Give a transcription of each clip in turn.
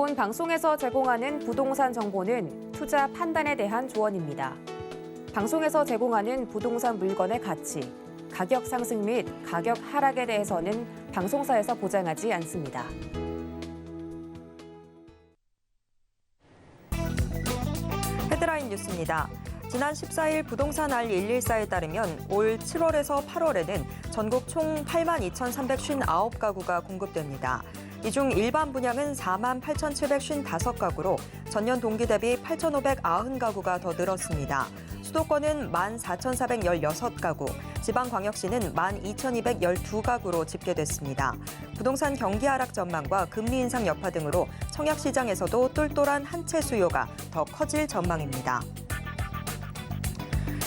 본 방송에서 제공하는 부동산 정보는 투자 판단에 대한 조언입니다. 방송에서 제공하는 부동산 물건의 가치, 가격 상승 및 가격 하락에 대해서는 방송사에서 보장하지 않습니다. 헤드라인 뉴스입니다. 지난 14일 부동산 알114에 따르면 올 7월에서 8월에는 전국 총 82,359가구가 공급됩니다. 이 중 일반 분양은 48,755가구로 전년 동기 대비 8,590가구가 더 늘었습니다. 수도권은 14,416가구, 지방광역시는 12,212가구로 집계됐습니다. 부동산 경기 하락 전망과 금리 인상 여파 등으로 청약시장에서도 똘똘한 한 채 수요가 더 커질 전망입니다.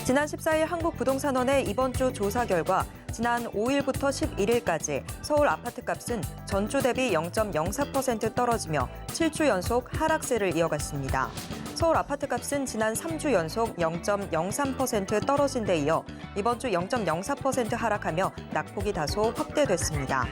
지난 14일 한국부동산원의 이번 주 조사 결과 지난 5일부터 11일까지 서울 아파트값은 전주 대비 0.04% 떨어지며 7주 연속 하락세를 이어갔습니다. 서울 아파트값은 지난 3주 연속 0.03% 떨어진 데 이어 이번 주 0.04% 하락하며 낙폭이 다소 확대됐습니다.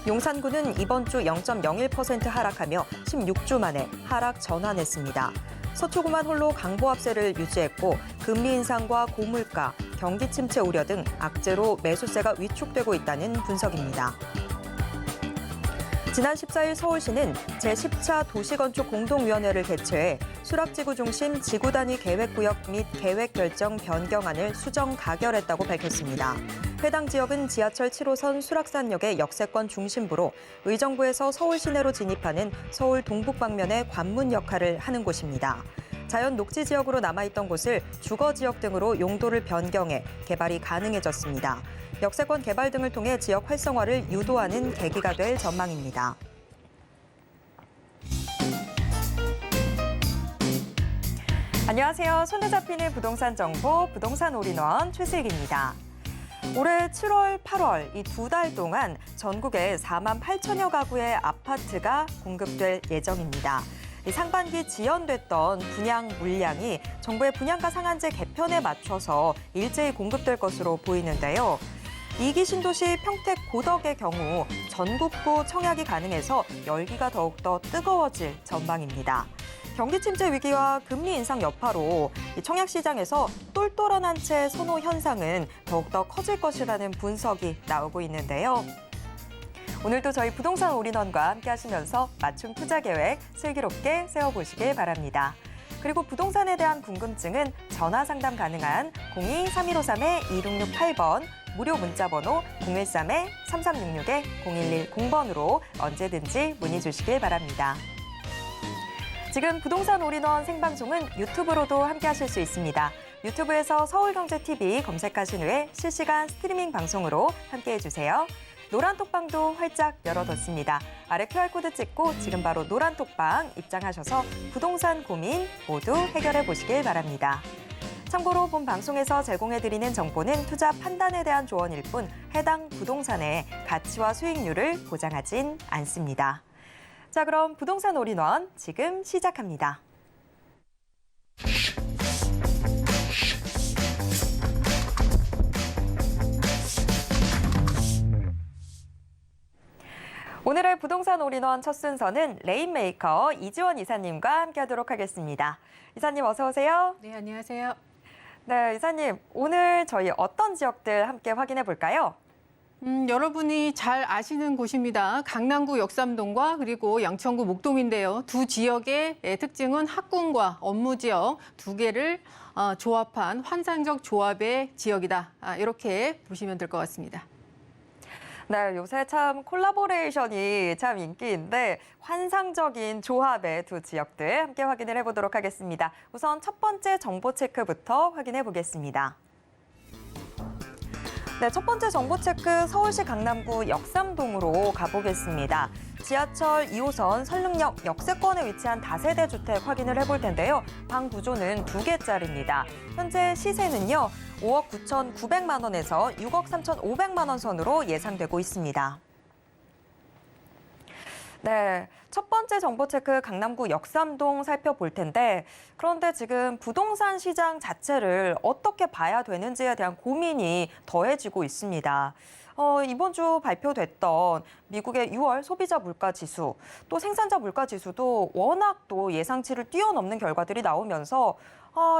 용산구는 이번 주 0.01% 하락하며 16주 만에 하락 전환했습니다. 서초구만 홀로 강보합세를 유지했고 금리 인상과 고물가, 경기 침체 우려 등 악재로 매수세가 위축되고 있다는 분석입니다. 지난 14일 서울시는 제10차 도시건축 공동위원회를 개최해 수락지구 중심 지구 단위 계획구역 및 계획 결정 변경안을 수정 가결했다고 밝혔습니다. 해당 지역은 지하철 7호선 수락산역의 역세권 중심부로 의정부에서 서울 시내로 진입하는 서울 동북 방면의 관문 역할을 하는 곳입니다. 자연 녹지 지역으로 남아있던 곳을 주거 지역 등으로 용도를 변경해 개발이 가능해졌습니다. 역세권 개발 등을 통해 지역 활성화를 유도하는 계기가 될 전망입니다. 안녕하세요. 손에 잡히는 부동산 정보, 부동산 올인원 최슬기입니다. 올해 7월, 8월 이 두 달 동안 전국에 4만 8천여 가구의 아파트가 공급될 예정입니다. 상반기 지연됐던 분양 물량이 정부의 분양가 상한제 개편에 맞춰서 일제히 공급될 것으로 보이는데요. 2기 신도시 평택 고덕의 경우 전국구 청약이 가능해서 열기가 더욱더 뜨거워질 전망입니다. 경기 침체 위기와 금리 인상 여파로 청약시장에서 똘똘한 한 채 선호 현상은 더욱더 커질 것이라는 분석이 나오고 있는데요. 오늘도 저희 부동산 올인원과 함께 하시면서 맞춤 투자 계획 슬기롭게 세워보시길 바랍니다. 그리고 부동산에 대한 궁금증은 전화 상담 가능한 02-3153-2668번, 무료 문자번호 013-3366-0110번으로 언제든지 문의 주시길 바랍니다. 지금 부동산 올인원 생방송은 유튜브로도 함께 하실 수 있습니다. 유튜브에서 서울경제TV 검색하신 후에 실시간 스트리밍 방송으로 함께 해주세요. 노란톡방도 활짝 열어뒀습니다. 아래 QR코드 찍고 지금 바로 노란톡방 입장하셔서 부동산 고민 모두 해결해 보시길 바랍니다. 참고로 본 방송에서 제공해드리는 정보는 투자 판단에 대한 조언일 뿐 해당 부동산의 가치와 수익률을 보장하진 않습니다. 자, 그럼 부동산 올인원 지금 시작합니다. 오늘의 부동산 올인원 첫 순서는 레인메이커 이지원 이사님과 함께하도록 하겠습니다. 이사님 어서 오세요. 네, 안녕하세요. 네, 이사님 오늘 저희 어떤 지역들 함께 확인해 볼까요? 여러분이 잘 아시는 곳입니다. 강남구 역삼동과 그리고 양천구 목동인데요. 두 지역의 특징은 학군과 업무 지역 두 개를 조합한 환상적 조합의 지역이다. 이렇게 보시면 될 것 같습니다. 네, 요새 참 콜라보레이션이 참 인기인데 환상적인 조합의 두 지역들 함께 확인을 해보도록 하겠습니다. 우선 첫 번째 정보 체크부터 확인해 보겠습니다. 네, 첫 번째 정보 체크 서울시 강남구 역삼동으로 가보겠습니다. 지하철 2호선 설릉역 역세권에 위치한 다세대 주택 확인을 해볼 텐데요. 방 구조는 2개짜리입니다. 현재 시세는요. 5억 9,900만 원에서 6억 3,500만 원 선으로 예상되고 있습니다. 네, 첫 번째 정보 체크 강남구 역삼동 살펴볼 텐데 그런데 지금 부동산 시장 자체를 어떻게 봐야 되는지에 대한 고민이 더해지고 있습니다. 이번 주 발표됐던 미국의 6월 소비자 물가 지수, 또 생산자 물가 지수도 워낙 또 예상치를 뛰어넘는 결과들이 나오면서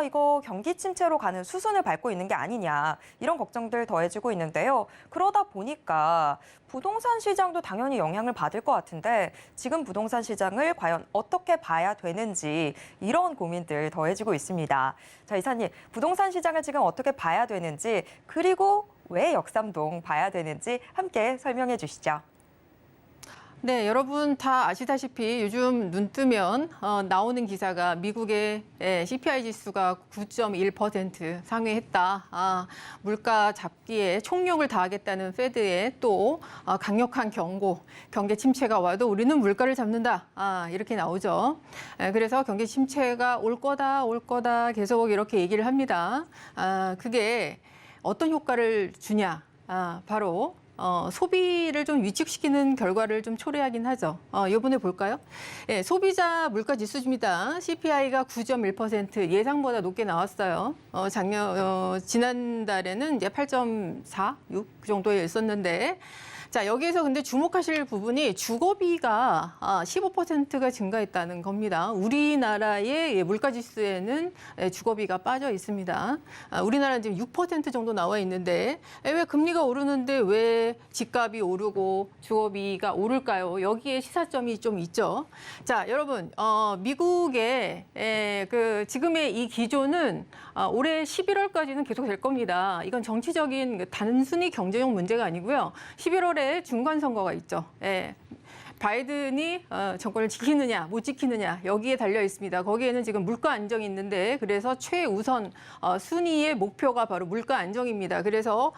이거 경기 침체로 가는 수순을 밟고 있는 게 아니냐, 이런 걱정들 더해지고 있는데요. 그러다 보니까 부동산 시장도 당연히 영향을 받을 것 같은데 지금 부동산 시장을 과연 어떻게 봐야 되는지 이런 고민들 더해지고 있습니다. 자, 이사님, 부동산 시장을 지금 어떻게 봐야 되는지 그리고 왜 역삼동 봐야 되는지 함께 설명해 주시죠. 네, 여러분 다 아시다시피 요즘 눈 뜨면 나오는 기사가 미국의 CPI 지수가 9.1% 상회했다. 물가 잡기에 총력을 다하겠다는 페드의 또 강력한 경고, 경기 침체가 와도 우리는 물가를 잡는다. 이렇게 나오죠. 그래서 경기 침체가 올 거다 계속 이렇게 얘기를 합니다. 그게 어떤 효과를 주냐? 바로 소비를 좀 위축시키는 결과를 좀 초래하긴 하죠. 이번에 볼까요? 예, 소비자 물가 지수입니다. CPI가 9.1% 예상보다 높게 나왔어요. 지난달에는 이제 8.4, 6 그 정도에 있었는데, 자, 여기에서 근데 주목하실 부분이 주거비가 15%가 증가했다는 겁니다. 우리나라의 물가 지수에는 주거비가 빠져 있습니다. 우리나라는 지금 6% 정도 나와 있는데 왜 금리가 오르는데 왜 집값이 오르고 주거비가 오를까요? 여기에 시사점이 좀 있죠. 자, 여러분, 미국의 그 지금의 이 기조는 올해 11월까지는 계속 될 겁니다. 이건 정치적인 단순히 경제적 문제가 아니고요. 11월에 중간 선거가 있죠. 예. 바이든이 정권을 지키느냐 못 지키느냐 여기에 달려 있습니다. 거기에는 지금 물가 안정이 있는데 그래서 최우선 순위의 목표가 바로 물가 안정입니다. 그래서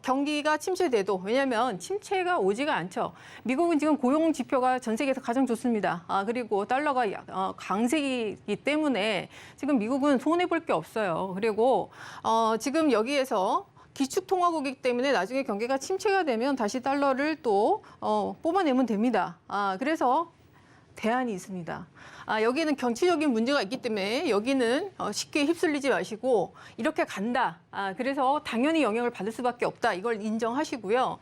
경기가 침체돼도 왜냐하면 침체가 오지가 않죠. 미국은 지금 고용 지표가 전 세계에서 가장 좋습니다. 그리고 달러가 강세이기 때문에 지금 미국은 손해 볼 게 없어요. 그리고 지금 여기에서 기축통화국이기 때문에 나중에 경기가 침체가 되면 다시 달러를 또 뽑아내면 됩니다. 그래서 대안이 있습니다. 여기는 정치적인 문제가 있기 때문에 여기는 쉽게 휩쓸리지 마시고 이렇게 간다. 그래서 당연히 영향을 받을 수밖에 없다. 이걸 인정하시고요.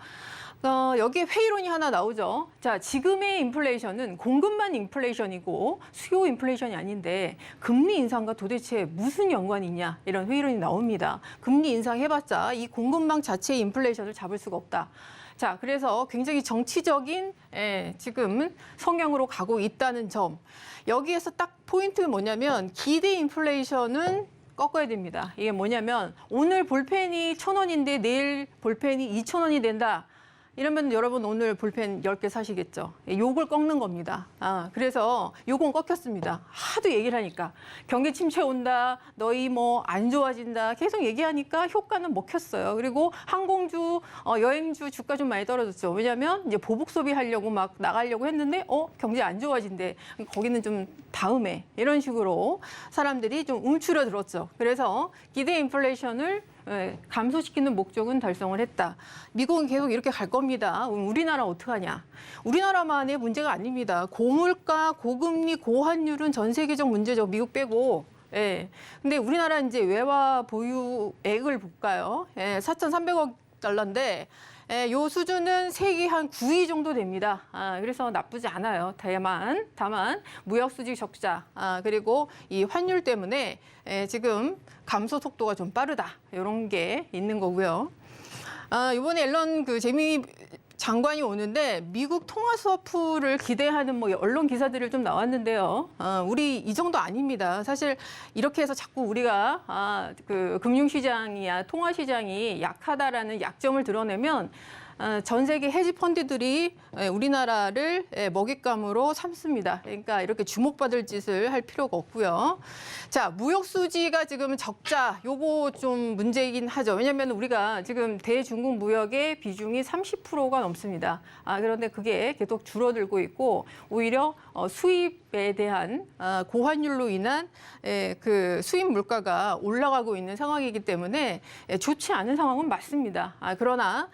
여기에 회의론이 하나 나오죠. 자, 지금의 인플레이션은 공급만 인플레이션이고 수요 인플레이션이 아닌데 금리 인상과 도대체 무슨 연관이 있냐 이런 회의론이 나옵니다. 금리 인상해봤자 이 공급망 자체의 인플레이션을 잡을 수가 없다. 자, 그래서 굉장히 정치적인 지금 성향으로 가고 있다는 점. 여기에서 딱 포인트는 뭐냐면 기대 인플레이션은 꺾어야 됩니다. 이게 뭐냐면 오늘 볼펜이 1,000원인데 내일 볼펜이 2,000원이 된다. 이러면 여러분 오늘 볼펜 10개 사시겠죠. 요걸 꺾는 겁니다. 그래서 요건 꺾였습니다. 하도 얘기를 하니까. 경기 침체 온다, 너희 뭐 안 좋아진다. 계속 얘기하니까 효과는 먹혔어요. 그리고 항공주, 여행주 주가 좀 많이 떨어졌죠. 왜냐하면 이제 보복 소비하려고 막 나가려고 했는데 경제 안 좋아진대. 거기는 좀 다음에 이런 식으로 사람들이 좀 움츠러들었죠. 그래서 기대 인플레이션을 감소시키는 목적은 달성을 했다. 미국은 계속 이렇게 갈 겁니다. 우리나라 어떡하냐? 우리나라만의 문제가 아닙니다. 고물가, 고금리, 고환율은 전 세계적 문제죠. 미국 빼고. 예. 근데 우리나라 이제 외화 보유액을 볼까요? 4,300억 달러인데 요 수준은 세계 한 9위 정도 됩니다. 그래서 나쁘지 않아요. 다만 무역 수지 적자 그리고 이 환율 때문에 지금 감소 속도가 좀 빠르다. 이런 게 있는 거고요. 이번에 앨런 제미 장관이 오는데 미국 통화 스와프를 기대하는 뭐 언론 기사들이 좀 나왔는데요. 우리 이 정도 아닙니다. 사실 이렇게 해서 자꾸 우리가 그 금융시장이야 통화 시장이 약하다라는 약점을 드러내면 전 세계 헤지 펀드들이 우리나라를 먹잇감으로 삼습니다. 그러니까 이렇게 주목받을 짓을 할 필요가 없고요. 자, 무역 수지가 지금 적자, 요거 좀 문제이긴 하죠. 왜냐하면 우리가 지금 대중국 무역의 비중이 30%가 넘습니다. 그런데 그게 계속 줄어들고 있고 오히려 수입에 대한 고환율로 인한 그 수입 물가가 올라가고 있는 상황이기 때문에 좋지 않은 상황은 맞습니다. 그러나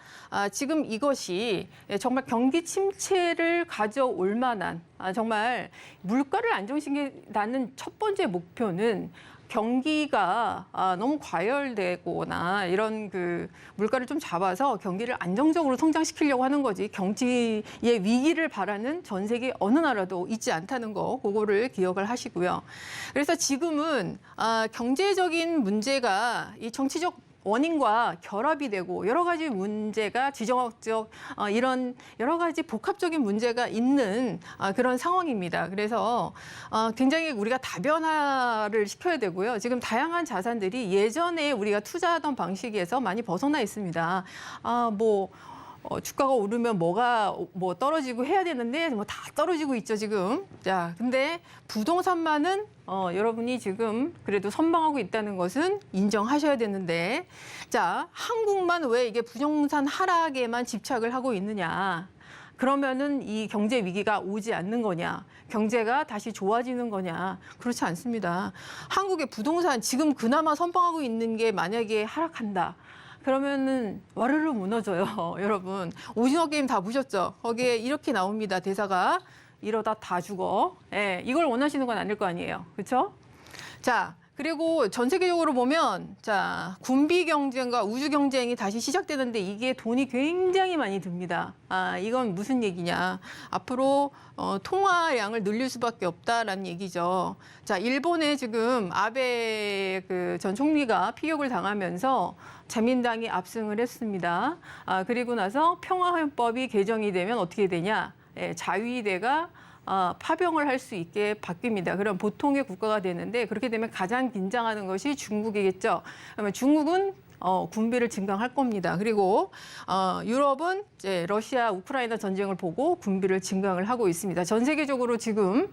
지금 이것이 정말 경기 침체를 가져올 만한 정말 물가를 안정시키는 첫 번째 목표는 경기가 너무 과열되거나 이런 그 물가를 좀 잡아서 경기를 안정적으로 성장시키려고 하는 거지 경기의 위기를 바라는 전 세계 어느 나라도 있지 않다는 거 그거를 기억을 하시고요. 그래서 지금은 경제적인 문제가 이 정치적 원인과 결합이 되고 여러 가지 문제가 지정학적 이런 여러 가지 복합적인 문제가 있는 그런 상황입니다. 그래서 굉장히 우리가 다변화를 시켜야 되고요. 지금 다양한 자산들이 예전에 우리가 투자하던 방식에서 많이 벗어나 있습니다. 주가가 오르면 뭐가 떨어지고 해야 되는데 다 떨어지고 있죠 지금. 자, 근데 부동산만은 여러분이 지금 그래도 선방하고 있다는 것은 인정하셔야 되는데, 자, 한국만 왜 이게 부동산 하락에만 집착을 하고 있느냐? 그러면은 이 경제 위기가 오지 않는 거냐? 경제가 다시 좋아지는 거냐? 그렇지 않습니다. 한국의 부동산 지금 그나마 선방하고 있는 게 만약에 하락한다. 그러면은 와르르 무너져요, 여러분. 오징어 게임 다 보셨죠? 거기에 이렇게 나옵니다, 대사가. 이러다 다 죽어. 예, 이걸 원하시는 건 아닐 거 아니에요. 그렇죠? 자, 그리고 전 세계적으로 보면 자, 군비 경쟁과 우주 경쟁이 다시 시작되는데 이게 돈이 굉장히 많이 듭니다. 이건 무슨 얘기냐? 앞으로 통화량을 늘릴 수밖에 없다라는 얘기죠. 자, 일본에 지금 아베 그 전 총리가 피격을 당하면서 자민당이 압승을 했습니다. 그리고 나서 평화헌법이 개정이 되면 어떻게 되냐? 자위대가 파병을 할 수 있게 바뀝니다. 그럼 보통의 국가가 되는데 그렇게 되면 가장 긴장하는 것이 중국이겠죠. 그러면 중국은 군비를 증강할 겁니다. 그리고 유럽은 이제 러시아 우크라이나 전쟁을 보고 군비를 증강을 하고 있습니다. 전 세계적으로 지금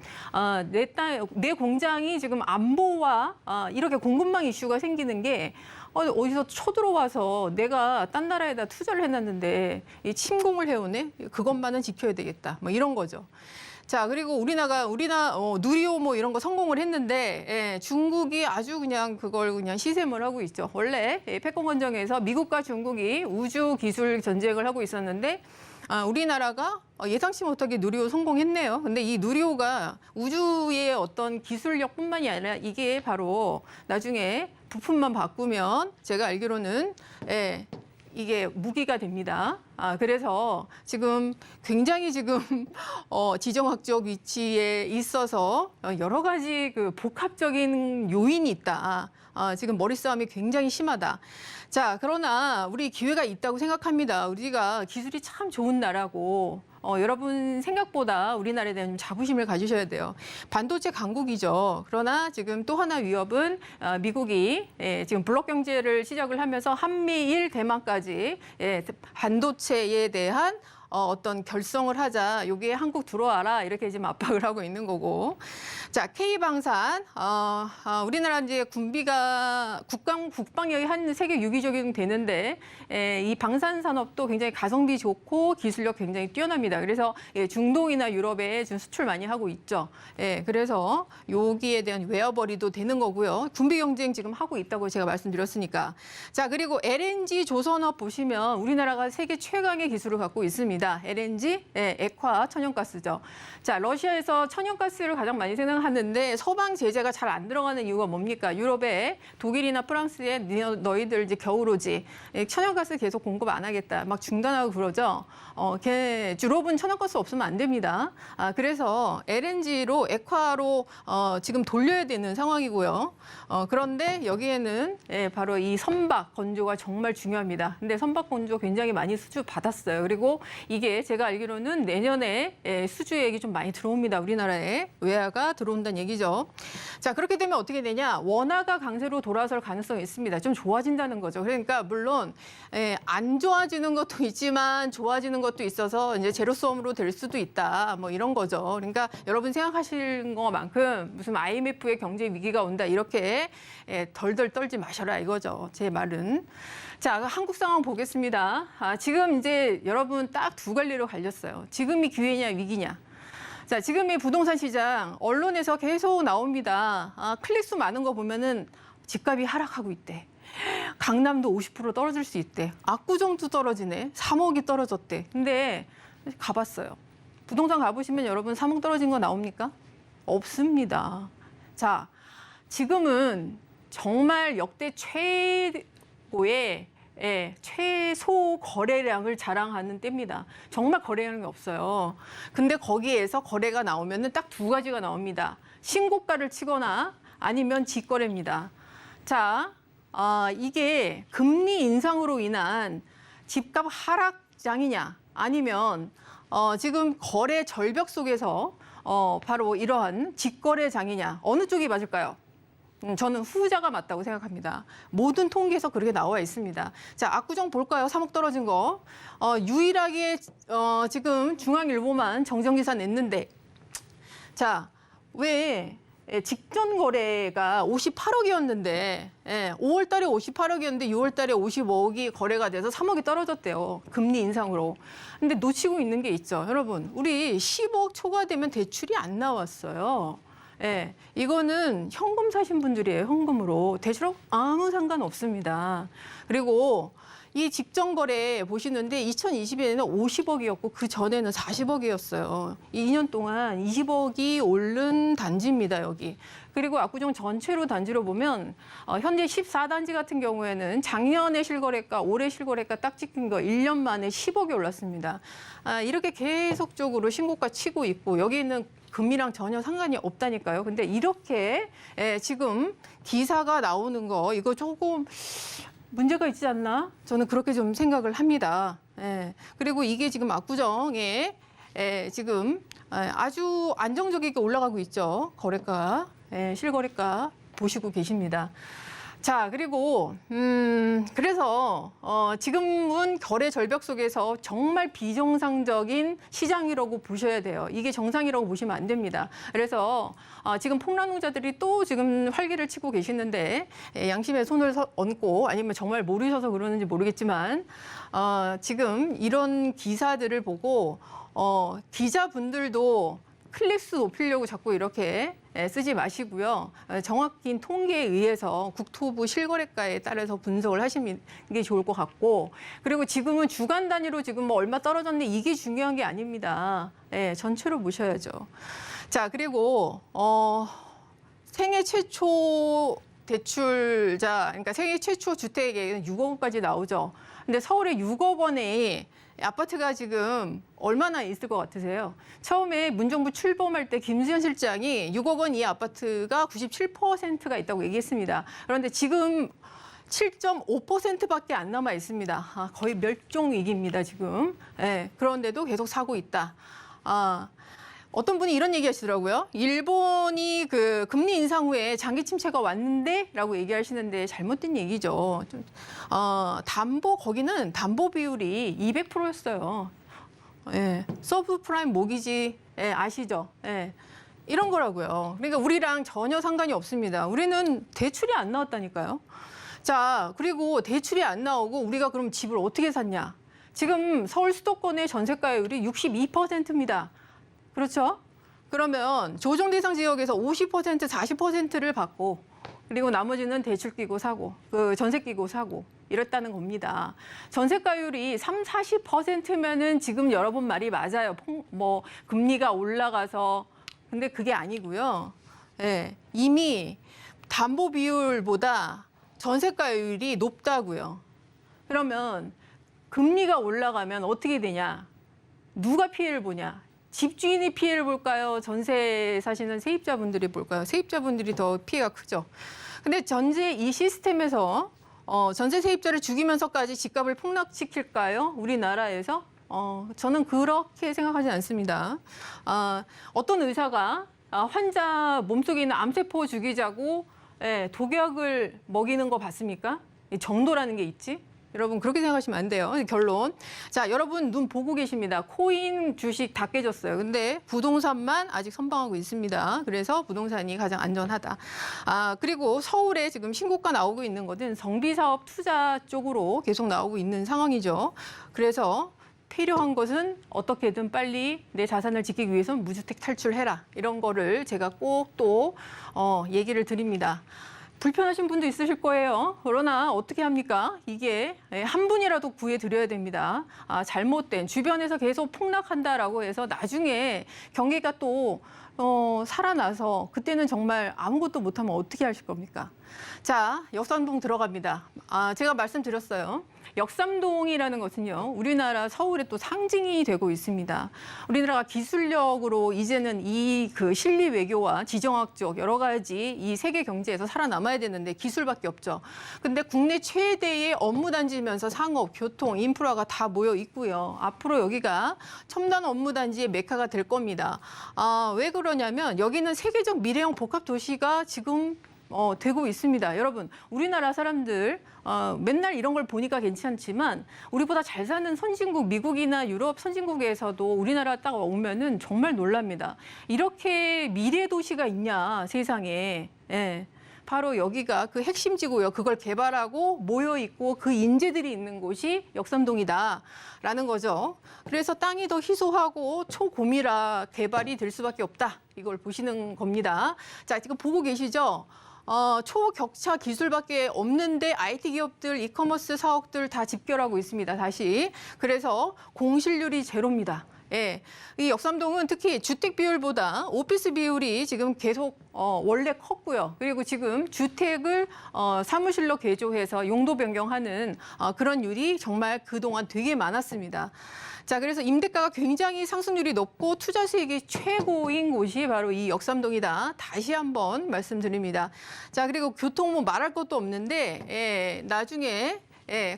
내 공장이 지금 안보와 이렇게 공급망 이슈가 생기는 게 어디서 쳐들어와서 내가 딴 나라에다 투자를 해놨는데 침공을 해오네. 그것만은 지켜야 되겠다. 뭐 이런 거죠. 자, 그리고 우리나라 누리호 이런 거 성공을 했는데 중국이 아주 그냥 그걸 그냥 시샘을 하고 있죠. 원래 패권건정에서 미국과 중국이 우주 기술 전쟁을 하고 있었는데 우리나라가 예상치 못하게 누리호 성공했네요. 근데 이 누리호가 우주의 어떤 기술력뿐만이 아니라 이게 바로 나중에 부품만 바꾸면 제가 알기로는 이게 무기가 됩니다. 그래서 지금 굉장히 지금 지정학적 위치에 있어서 여러 가지 그 복합적인 요인이 있다. 지금 머리싸움이 굉장히 심하다. 자, 그러나 우리 기회가 있다고 생각합니다. 우리가 기술이 참 좋은 나라고 여러분 생각보다 우리나라에 대한 자부심을 가지셔야 돼요. 반도체 강국이죠. 그러나 지금 또 하나 위협은 미국이 지금 블록 경제를 시작을 하면서 한미일 대만까지 반도체에 대한 어떤 결성을 하자. 여기에 한국 들어와라. 이렇게 지금 압박을 하고 있는 거고. 자, K방산. 우리나라 이제 군비가 국방력이 한 세계 6위적인 되는데 이 방산 산업도 굉장히 가성비 좋고 기술력 굉장히 뛰어납니다. 그래서 중동이나 유럽에 지금 수출 많이 하고 있죠. 그래서 여기에 대한 웨어버리도 되는 거고요. 군비 경쟁 지금 하고 있다고 제가 말씀드렸으니까. 자, 그리고 LNG 조선업 보시면 우리나라가 세계 최강의 기술을 갖고 있습니다. LNG, 액화, 천연가스죠. 자, 러시아에서 천연가스를 가장 많이 생산하는데 서방 제재가 잘 안 들어가는 이유가 뭡니까? 유럽에 독일이나 프랑스에 너희들 이제 겨울 오지. 천연가스 계속 공급 안 하겠다. 막 중단하고 그러죠. 유럽은 천연가스 없으면 안 됩니다. 그래서 LNG로 액화로 지금 돌려야 되는 상황이고요. 그런데 여기에는 바로 이 선박 건조가 정말 중요합니다. 근데 선박 건조 굉장히 많이 수주 받았어요. 그리고 이게 제가 알기로는 내년에 수주액이 좀 많이 들어옵니다. 우리나라에 외화가 들어온다는 얘기죠. 자, 그렇게 되면 어떻게 되냐? 원화가 강세로 돌아설 가능성이 있습니다. 좀 좋아진다는 거죠. 그러니까 물론 안 좋아지는 것도 있지만 좋아지는 것도 있어서 이제 제로섬으로 될 수도 있다. 뭐 이런 거죠. 그러니까 여러분 생각하시는 것만큼 무슨 IMF의 경제 위기가 온다 이렇게 덜덜 떨지 마셔라 이거죠. 제 말은. 자, 한국 상황 보겠습니다. 지금 이제 여러분 딱 두 갈래로 갈렸어요. 지금이 기회냐 위기냐. 자, 지금 이 부동산 시장 언론에서 계속 나옵니다. 클릭수 많은 거 보면은 집값이 하락하고 있대. 강남도 50% 떨어질 수 있대. 압구정도 떨어지네. 3억이 떨어졌대. 근데 가봤어요. 부동산 가보시면 여러분 3억 떨어진 거 나옵니까? 없습니다. 자, 지금은 정말 역대 최고의 최소 거래량을 자랑하는 때입니다. 정말 거래량이 없어요. 근데 거기에서 거래가 나오면은 딱 두 가지가 나옵니다. 신고가를 치거나 아니면 직거래입니다. 자, 이게 금리 인상으로 인한 집값 하락장이냐 아니면 지금 거래 절벽 속에서 바로 이러한 직거래장이냐 어느 쪽이 맞을까요? 저는 후자가 맞다고 생각합니다. 모든 통계에서 그렇게 나와 있습니다. 자, 압구정 볼까요? 3억 떨어진 거. 유일하게 지금 중앙일보만 정정기사 냈는데 자, 왜 직전 거래가 58억이었는데 5월 달에 58억이었는데 6월 달에 55억이 거래가 돼서 3억이 떨어졌대요. 금리 인상으로. 근데 놓치고 있는 게 있죠. 여러분, 우리 10억 초과되면 대출이 안 나왔어요. 이거는 현금 사신 분들이에요. 현금으로. 대출하고 아무 상관 없습니다. 그리고 이 직전 거래 보시는데 2020년에는 50억이었고 그 전에는 40억이었어요. 2년 동안 20억이 오른 단지입니다, 여기. 그리고 압구정 전체로 단지로 보면 현재 14단지 같은 경우에는 작년에 실거래가, 올해 실거래가 딱 찍힌 거 1년 만에 10억이 올랐습니다. 이렇게 계속적으로 신고가 치고 있고 여기 있는 금리랑 전혀 상관이 없다니까요. 근데 이렇게 지금 기사가 나오는 거 이거 조금 문제가 있지 않나? 저는 그렇게 좀 생각을 합니다. 그리고 이게 지금 압구정에 지금 아주 안정적이게 올라가고 있죠. 거래가, 실거래가 보시고 계십니다. 자, 그리고 그래서 지금은 거래 절벽 속에서 정말 비정상적인 시장이라고 보셔야 돼요. 이게 정상이라고 보시면 안 됩니다. 그래서 지금 폭락농자들이 또 지금 활기를 치고 계시는데 양심에 손을 얹고 아니면 정말 모르셔서 그러는지 모르겠지만 지금 이런 기사들을 보고 기자분들도 클릭수 높이려고 자꾸 이렇게 쓰지 마시고요. 정확히 통계에 의해서 국토부 실거래가에 따라서 분석을 하시는 게 좋을 것 같고 그리고 지금은 주간 단위로 지금 뭐 얼마 떨어졌는데 이게 중요한 게 아닙니다. 전체로 보셔야죠. 자, 그리고 생애 최초 대출자, 그러니까 생애 최초 주택에 6억 원까지 나오죠. 근데 서울에 6억 원에 아파트가 지금 얼마나 있을 것 같으세요? 처음에 문정부 출범할 때 김수현 실장이 6억 원 이 아파트가 97%가 있다고 얘기했습니다. 그런데 지금 7.5%밖에 안 남아 있습니다. 거의 멸종 위기입니다, 지금. 그런데도 계속 사고 있다. 어떤 분이 이런 얘기 하시더라고요. 일본이 그 금리 인상 후에 장기 침체가 왔는데? 라고 얘기하시는데 잘못된 얘기죠. 거기는 담보 비율이 200%였어요. 서브프라임 모기지 아시죠? 이런 거라고요. 그러니까 우리랑 전혀 상관이 없습니다. 우리는 대출이 안 나왔다니까요. 자, 그리고 대출이 안 나오고 우리가 그럼 집을 어떻게 샀냐? 지금 서울 수도권의 전세가율이 62%입니다. 그렇죠? 그러면 조정 대상 지역에서 50%, 40%를 받고 그리고 나머지는 대출 끼고 사고, 전세 끼고 사고 이랬다는 겁니다. 전세가율이 40%면은 지금 여러분 말이 맞아요. 금리가 올라가서 근데 그게 아니고요. 이미 담보 비율보다 전세가율이 높다고요. 그러면 금리가 올라가면 어떻게 되냐? 누가 피해를 보냐? 집주인이 피해를 볼까요? 전세 사시는 세입자분들이 볼까요? 세입자분들이 더 피해가 크죠. 근데 전제 이 시스템에서 전세 세입자를 죽이면서까지 집값을 폭락시킬까요? 우리나라에서? 저는 그렇게 생각하지 않습니다. 어떤 의사가 환자 몸속에 있는 암세포 죽이자고 독약을 먹이는 거 봤습니까? 정도라는 게 있지? 여러분 그렇게 생각하시면 안 돼요. 결론. 자, 여러분 눈 보고 계십니다. 코인 주식 다 깨졌어요. 근데 부동산만 아직 선방하고 있습니다. 그래서 부동산이 가장 안전하다. 그리고 서울에 지금 신고가 나오고 있는 것은 성비사업 투자 쪽으로 계속 나오고 있는 상황이죠. 그래서 필요한 것은 어떻게든 빨리 내 자산을 지키기 위해서는 무주택 탈출해라. 이런 거를 제가 꼭 또 얘기를 드립니다. 불편하신 분도 있으실 거예요. 그러나 어떻게 합니까? 이게 한 분이라도 구해드려야 됩니다. 잘못된 주변에서 계속 폭락한다라고 해서 나중에 경기가 또 살아나서 그때는 정말 아무것도 못하면 어떻게 하실 겁니까? 자, 역삼동 들어갑니다. 제가 말씀드렸어요. 역삼동이라는 것은요, 우리나라 서울의 또 상징이 되고 있습니다. 우리나라가 기술력으로 이제는 이 그 실리 외교와 지정학적 여러 가지 이 세계 경제에서 살아남아야 되는데 기술밖에 없죠. 근데 국내 최대의 업무단지면서 상업, 교통, 인프라가 다 모여 있고요. 앞으로 여기가 첨단 업무단지의 메카가 될 겁니다. 왜 그러냐면 여기는 세계적 미래형 복합 도시가 지금 되고 있습니다. 여러분, 우리나라 사람들 맨날 이런 걸 보니까 괜찮지만 우리보다 잘 사는 선진국, 미국이나 유럽 선진국에서도 우리나라 딱 오면은 정말 놀랍니다. 이렇게 미래 도시가 있냐, 세상에. 예. 바로 여기가 그 핵심지고요. 그걸 개발하고 모여 있고 그 인재들이 있는 곳이 역삼동이다라는 거죠. 그래서 땅이 더 희소하고 초고밀화 개발이 될 수밖에 없다. 이걸 보시는 겁니다. 자, 지금 보고 계시죠? 초격차 기술밖에 없는데 IT 기업들, 이커머스 사업들 다 집결하고 있습니다. 다시. 그래서 공실률이 제로입니다. 예, 이 역삼동은 특히 주택 비율보다 오피스 비율이 지금 계속 원래 컸고요. 그리고 지금 주택을 사무실로 개조해서 용도 변경하는 그런 율이 정말 그동안 되게 많았습니다. 자, 그래서 임대가가 굉장히 상승률이 높고 투자 수익이 최고인 곳이 바로 이 역삼동이다. 다시 한번 말씀드립니다. 자, 그리고 교통 뭐 말할 것도 없는데 나중에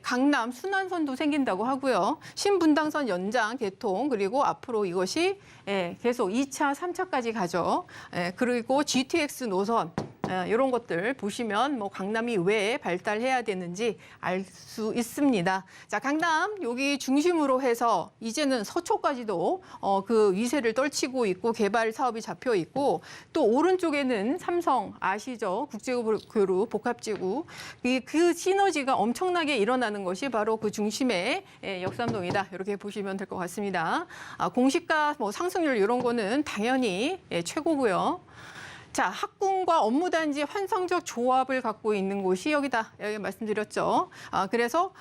강남 순환선도 생긴다고 하고요. 신분당선 연장 개통, 그리고 앞으로 이것이 계속 2차, 3차까지 가죠. 그리고 GTX 노선, 이런 것들 보시면 뭐 강남이 왜 발달해야 되는지 알 수 있습니다. 자, 강남 여기 중심으로 해서 이제는 서초까지도 그 위세를 떨치고 있고 개발 사업이 잡혀 있고, 또 오른쪽에는 삼성 아시죠? 국제교류 복합지구. 그 시너지가 엄청나게 일어나는 것이 바로 그 중심의 역삼동이다. 이렇게 보시면 될 것 같습니다. 공시가 뭐 상승률 이런 거는 당연히 최고고요. 자, 학군과 업무단지 환상적 조합을 갖고 있는 곳이 여기다. 여기 말씀드렸죠. 그래서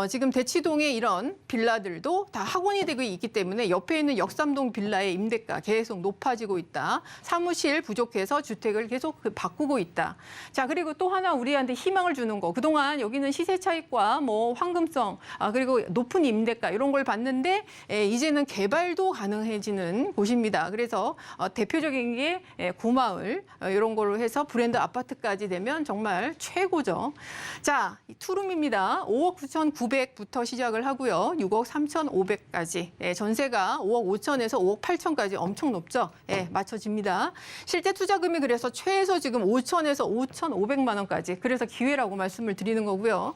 지금 대치동의 이런 빌라들도 다 학원이 되고 있기 때문에 옆에 있는 역삼동 빌라의 임대가 계속 높아지고 있다. 사무실 부족해서 주택을 계속 바꾸고 있다. 자, 그리고 또 하나 우리한테 희망을 주는 거. 그동안 여기는 시세 차익과 뭐 황금성, 그리고 높은 임대가 이런 걸 봤는데 이제는 개발도 가능해지는 곳입니다. 그래서 대표적인 게 구마을, 이런 걸로 해서 브랜드 아파트까지 되면 정말 최고죠. 자, 투룸입니다. 5억 9,900부터 시작을 하고요. 6억 3,500까지. 전세가 5억 5천에서 5억 8천까지 엄청 높죠. 맞춰집니다. 실제 투자금이 그래서 최소 지금 5천에서 5,500만 원까지. 그래서 기회라고 말씀을 드리는 거고요.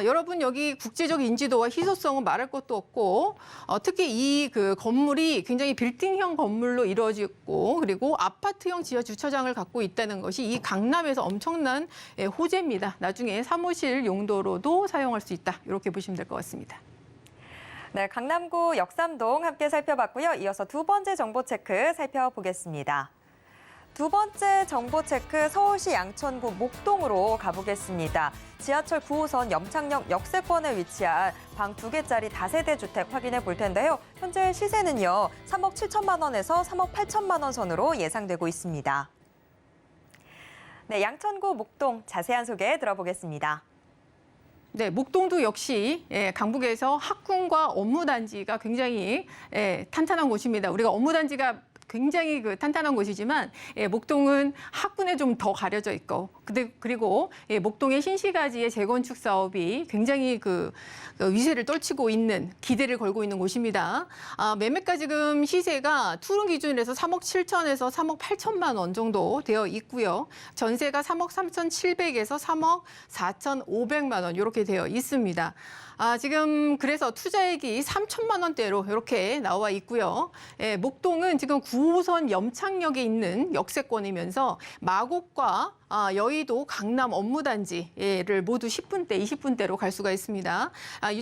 여러분 여기 국제적 인지도와 희소성은 말할 것도 없고, 특히 이 그 건물이 굉장히 빌딩형 건물로 이루어지고, 그리고 아파트형 지하 주차장을 갖고 있다는 것이 이 강남에서 엄청난 호재입니다. 나중에 사무실 용도로도 사용할 수 있다. 이렇게 보시면 될 것 같습니다. 네, 강남구 역삼동 함께 살펴봤고요. 이어서 두 번째 정보 체크 살펴보겠습니다. 두 번째 정보 체크, 서울시 양천구 목동으로 가보겠습니다. 지하철 9호선 염창역 역세권에 위치한 방 2개짜리 다세대 주택 확인해 볼 텐데요. 현재 시세는요, 3억 7천만 원에서 3억 8천만 원 선으로 예상되고 있습니다. 네, 양천구 목동 자세한 소개 들어보겠습니다. 네, 목동도 역시 강북에서 학군과 업무단지가 굉장히 탄탄한 곳입니다. 우리가 업무단지가 굉장히 탄탄한 곳이지만 목동은 학군에 좀 더 가려져 있고, 그리고 목동의 신시가지의 재건축 사업이 굉장히 그 위세를 떨치고 있는, 기대를 걸고 있는 곳입니다. 매매가 지금 시세가 투룸 기준에서 3억 7천에서 3억 8천만 원 정도 되어 있고요. 전세가 3억 3,700에서 3억 4,500만 원 이렇게 되어 있습니다. 지금 그래서 투자액이 3천만 원대로 이렇게 나와 있고요. 목동은 지금 9호선 염창역에 있는 역세권이면서 마곡과 여의도, 강남 업무단지를 모두 10분대, 20분대로 갈 수가 있습니다.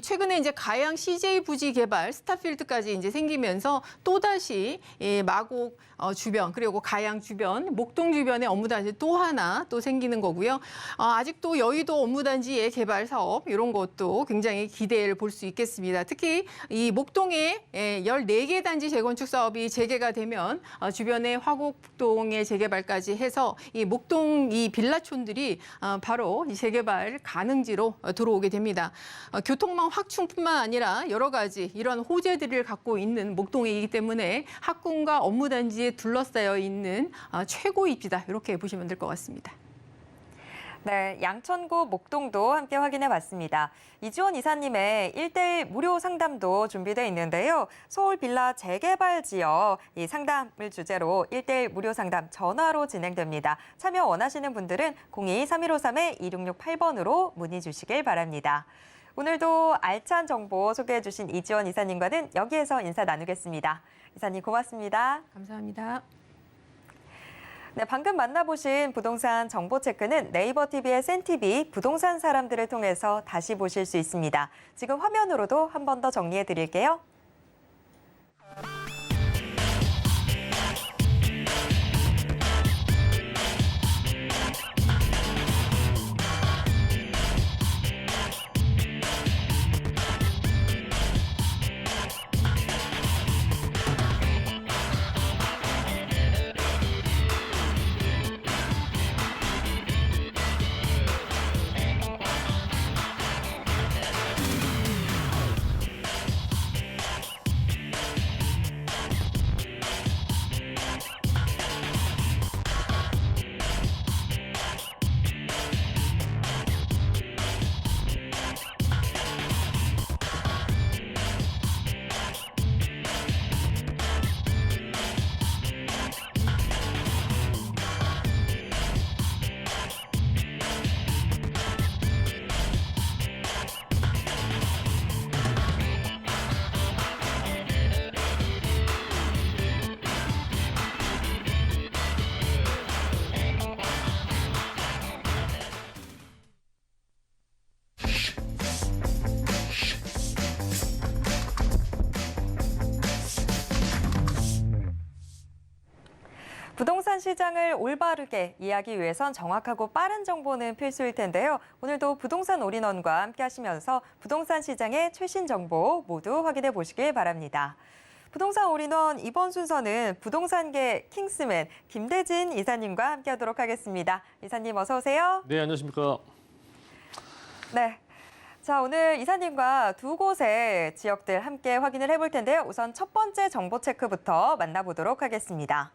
최근에 이제 가양 CJ 부지 개발, 스타필드까지 이제 생기면서 또다시 마곡 주변, 그리고 가양 주변, 목동 주변의 업무단지 또 하나 또 생기는 거고요. 아직도 여의도 업무단지의 개발 사업 이런 것도 굉장히 기대를 볼 수 있겠습니다. 특히 이 목동에 14개 단지 재건축 사업이 재개가 되면 주변의 화곡동의 재개발까지 해서 이 목동 이 빌라촌들이 바로 이 재개발 가능지로 들어오게 됩니다. 교통망 확충뿐만 아니라 여러 가지 이런 호재들을 갖고 있는 목동이기 때문에 학군과 업무단지에 둘러싸여 있는 최고 입지다 이렇게 보시면 될 것 같습니다. 네, 양천구 목동도 함께 확인해 봤습니다. 이지원 이사님의 1:1 무료 상담도 준비되어 있는데요. 서울 빌라 재개발 지역 이 상담을 주제로 1:1 무료 상담 전화로 진행됩니다. 참여 원하시는 분들은 02-3153-2668번으로 문의 주시길 바랍니다. 오늘도 알찬 정보 소개해 주신 이지원 이사님과는 여기에서 인사 나누겠습니다. 이사님 고맙습니다. 감사합니다. 네, 방금 만나보신 부동산 정보체크는 네이버 TV의 센TV 부동산 사람들을 통해서 다시 보실 수 있습니다. 지금 화면으로도 한 번 더 정리해 드릴게요. 부동산 시장을 올바르게 이해하기 위해선 정확하고 빠른 정보는 필수일 텐데요. 오늘도 부동산 올인원과 함께 하시면서 부동산 시장의 최신 정보 모두 확인해 보시길 바랍니다. 부동산 올인원 이번 순서는 부동산계 킹스맨 김대진 이사님과 함께 하도록 하겠습니다. 이사님 어서 오세요. 네, 안녕하십니까. 네. 자, 오늘 이사님과 두 곳의 지역들 함께 확인을 해볼 텐데요. 우선 첫 번째 정보 체크부터 만나보도록 하겠습니다.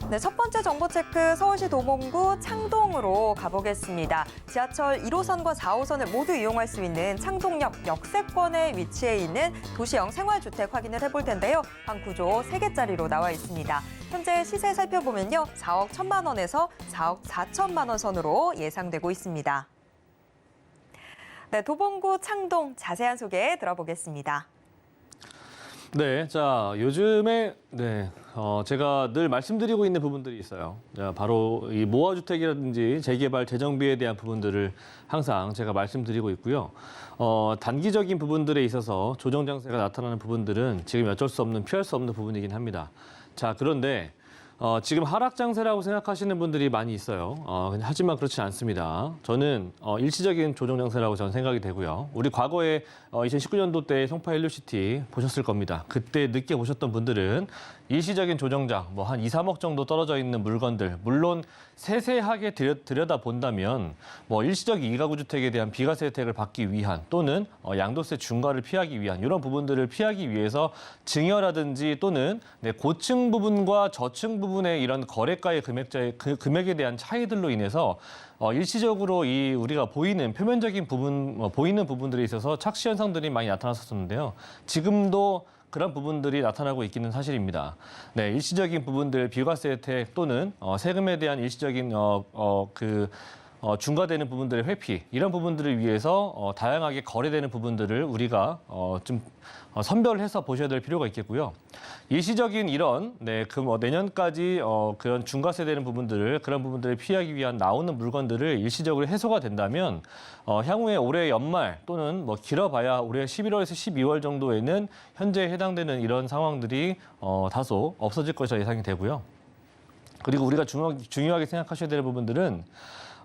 네, 첫 번째 정보 체크 서울시 도봉구 창동으로 가보겠습니다. 지하철 1호선과 4호선을 모두 이용할 수 있는 창동역 역세권에 위치해 있는 도시형 생활주택 확인을 해볼 텐데요. 방 구조 3개짜리로 나와 있습니다. 현재 시세 살펴보면요. 4억 1천만 원에서 4억 4천만 원 선으로 예상되고 있습니다. 네, 도봉구 창동 자세한 소개 들어보겠습니다. 네, 자, 요즘에, 제가 늘 말씀드리고 있는 부분들이 있어요. 자, 바로 이 모아주택이라든지 재개발 재정비에 대한 부분들을 항상 제가 말씀드리고 있고요. 단기적인 부분들에 있어서 조정장세가 나타나는 부분들은 지금 어쩔 수 없는, 피할 수 없는 부분이긴 합니다. 자, 그런데 지금 하락장세라고 생각하시는 분들이 많이 있어요. 하지만 그렇지 않습니다. 저는 일시적인 조정장세라고 저는 생각이 되고요. 우리 과거에 2019년도 때 송파 헬로시티 보셨을 겁니다. 그때 늦게 보셨던 분들은 일시적인 조정장, 뭐 한 2, 3억 정도 떨어져 있는 물건들, 물론 세세하게 들여다본다면 뭐 일시적 이가구 주택에 대한 비과세 혜택을 받기 위한 또는 양도세 중과를 피하기 위한 이런 부분들을 피하기 위해서 증여라든지 또는 고층 부분과 저층 부분의 이런 거래가의 금액에 대한 차이들로 인해서 일시적으로 이 우리가 보이는 표면적인 부분, 보이는 부분들에 있어서 착시 현상들이 많이 나타났었는데요. 지금도 그런 부분들이 나타나고 있기는 사실입니다. 네, 일시적인 부분들, 비과세 혜택 또는 세금에 대한 일시적인 중과되는 부분들의 회피 이런 부분들을 위해서 다양하게 거래되는 부분들을 우리가 좀 선별해서 보셔야 될 필요가 있겠고요. 일시적인 이런 내년까지 그런 중과세되는 부분들을 그런 부분들을 피하기 위한 나오는 물건들을 일시적으로 해소가 된다면 향후에 올해 연말 또는 뭐 길어봐야 올해 11월에서 12월 정도에는 현재 해당되는 이런 상황들이 다소 없어질 것으로 예상이 되고요. 그리고 우리가 중요하게 생각하셔야 될 부분들은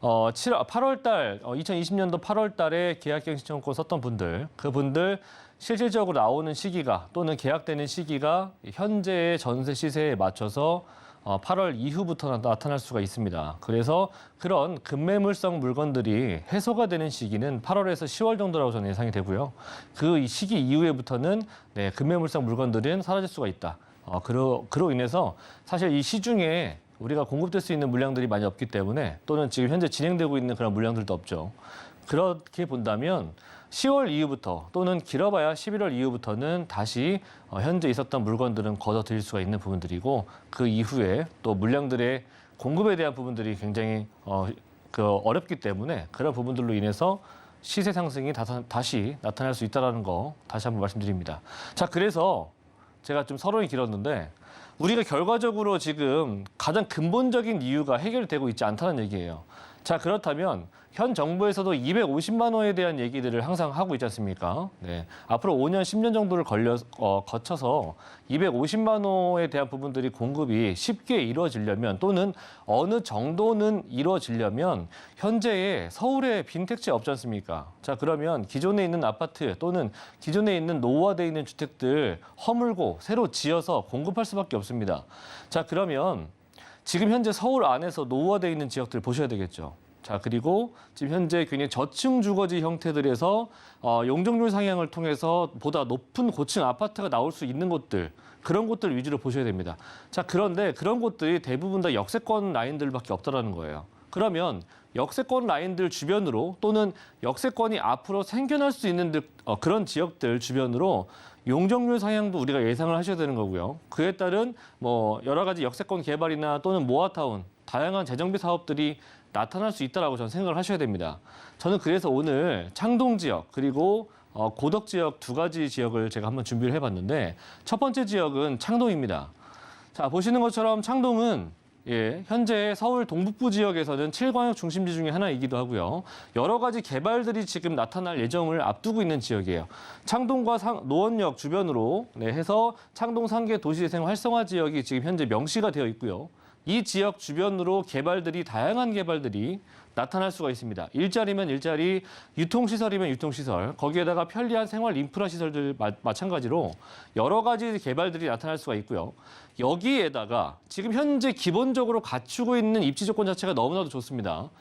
8월 달 2020년도 8월 달에 계약갱 신청권 썼던 분들, 그분들 실질적으로 나오는 시기가 또는 계약되는 시기가 현재의 전세 시세에 맞춰서 8월 이후부터 나타날 수가 있습니다. 그래서 그런 급매물성 물건들이 해소가 되는 시기는 8월에서 10월 정도라고 저는 예상이 되고요. 그 시기 이후에부터는 급매물성 물건들은 사라질 수가 있다. 그로 인해서 사실 이 시중에 우리가 공급될 수 있는 물량들이 많이 없기 때문에 또는 지금 현재 진행되고 있는 그런 물량들도 없죠. 그렇게 본다면 10월 이후부터 또는 길어봐야 11월 이후부터는 다시 현재 있었던 물건들은 걷어들일 수가 있는 부분들이고 그 이후에 또 물량들의 공급에 대한 부분들이 굉장히 어렵기 때문에 그런 부분들로 인해서 시세 상승이 다시 나타날 수 있다는 거 다시 한번 말씀드립니다. 자, 그래서 제가 좀 서론이 길었는데 우리가 결과적으로 지금 가장 근본적인 이유가 해결되고 있지 않다는 얘기예요. 자, 그렇다면 현 정부에서도 250만 원에 대한 얘기들을 항상 하고 있지 않습니까? 네. 앞으로 5년, 10년 정도를 거쳐서 250만 원에 대한 부분들이 공급이 쉽게 이루어지려면 또는 어느 정도는 이루어지려면 현재의 서울의 빈택지 없지 않습니까? 자, 그러면 기존에 있는 아파트 또는 기존에 있는 노후화되어 있는 주택들 허물고 새로 지어서 공급할 수밖에 없습니다. 자, 그러면 지금 현재 서울 안에서 노후화되어 있는 지역들 보셔야 되겠죠. 자, 그리고 지금 현재 굉장히 저층 주거지 형태들에서 용적률 상향을 통해서 보다 높은 고층 아파트가 나올 수 있는 곳들, 그런 곳들 위주로 보셔야 됩니다. 자, 그런데 그런 곳들이 대부분 다 역세권 라인들밖에 없다라는 거예요. 그러면 역세권 라인들 주변으로 또는 역세권이 앞으로 생겨날 수 있는 그런 지역들 주변으로 용적률 상향도 우리가 예상을 하셔야 되는 거고요. 그에 따른 여러 가지 역세권 개발이나 또는 모아타운, 다양한 재정비 사업들이 나타날 수 있다라고 저는 생각을 하셔야 됩니다. 저는 그래서 오늘 창동 지역 그리고 고덕 지역 두 가지 지역을 제가 한번 준비를 해봤는데 첫 번째 지역은 창동입니다. 자, 보시는 것처럼 창동은 현재 서울 동북부 지역에서는 7광역 중심지 중에 하나이기도 하고요. 여러 가지 개발들이 지금 나타날 예정을 앞두고 있는 지역이에요. 창동과 노원역 주변으로 해서 창동 상계 도시재생 활성화 지역이 지금 현재 명시가 되어 있고요. 이 지역 주변으로 다양한 개발들이 나타날 수가 있습니다. 일자리면 일자리, 유통시설이면 유통시설, 거기에다가 편리한 생활 인프라 시설들 마찬가지로 여러 가지 개발들이 나타날 수가 있고요. 여기에다가 지금 현재 기본적으로 갖추고 있는 입지 조건 자체가 너무나도 좋습니다.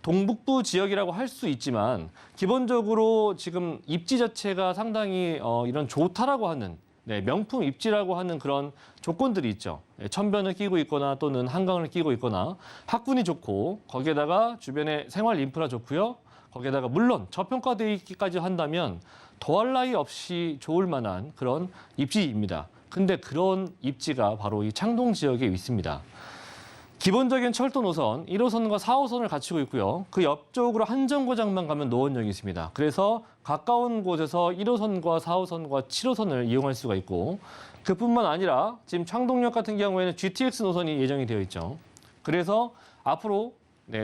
동북부 지역이라고 할 수 있지만 기본적으로 지금 입지 자체가 상당히 이런 좋다라고 하는 명품 입지라고 하는 그런 조건들이 있죠. 천변을 끼고 있거나 또는 한강을 끼고 있거나 학군이 좋고 거기에다가 주변에 생활 인프라 좋고요. 거기에다가 물론 저평가되어 있기까지 한다면 더할 나위 없이 좋을 만한 그런 입지입니다. 근데 그런 입지가 바로 이 창동 지역에 있습니다. 기본적인 철도 노선 1호선과 4호선을 갖추고 있고요. 그 옆쪽으로 한 정거장만 가면 노원역이 있습니다. 그래서 가까운 곳에서 1호선과 4호선과 7호선을 이용할 수가 있고 그뿐만 아니라 지금 창동역 같은 경우에는 GTX 노선이 예정이 되어 있죠. 그래서 앞으로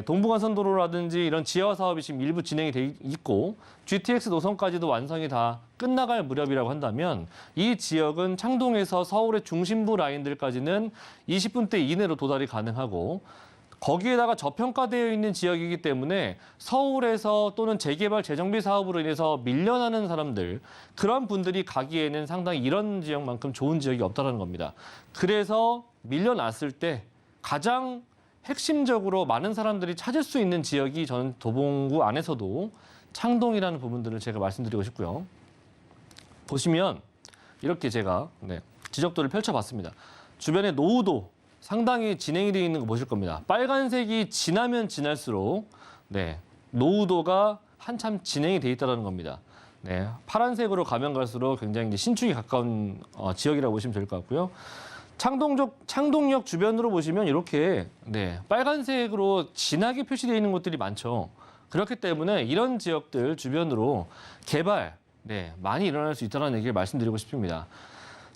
동부간선도로라든지 이런 지하화 사업이 지금 일부 진행이 돼 있고 GTX 노선까지도 완성이 다 끝나갈 무렵이라고 한다면 이 지역은 창동에서 서울의 중심부 라인들까지는 20분대 이내로 도달이 가능하고 거기에다가 저평가되어 있는 지역이기 때문에 서울에서 또는 재개발 재정비 사업으로 인해서 밀려나는 사람들 그런 분들이 가기에는 상당히 이런 지역만큼 좋은 지역이 없다는 겁니다. 그래서 밀려났을 때 가장 핵심적으로 많은 사람들이 찾을 수 있는 지역이 저는 도봉구 안에서도 창동이라는 부분들을 제가 말씀드리고 싶고요. 보시면 이렇게 제가 지적도를 펼쳐봤습니다. 주변에 노후도 상당히 진행이 되어 있는 거 보실 겁니다. 빨간색이 지나면 지날수록 노후도가 한참 진행이 되어 있다는 겁니다. 파란색으로 가면 갈수록 굉장히 신축이 가까운 지역이라고 보시면 될 것 같고요. 창동역 주변으로 보시면 이렇게 빨간색으로 진하게 표시되어 있는 곳들이 많죠. 그렇기 때문에 이런 지역들 주변으로 개발 많이 일어날 수 있다는 얘기를 말씀드리고 싶습니다.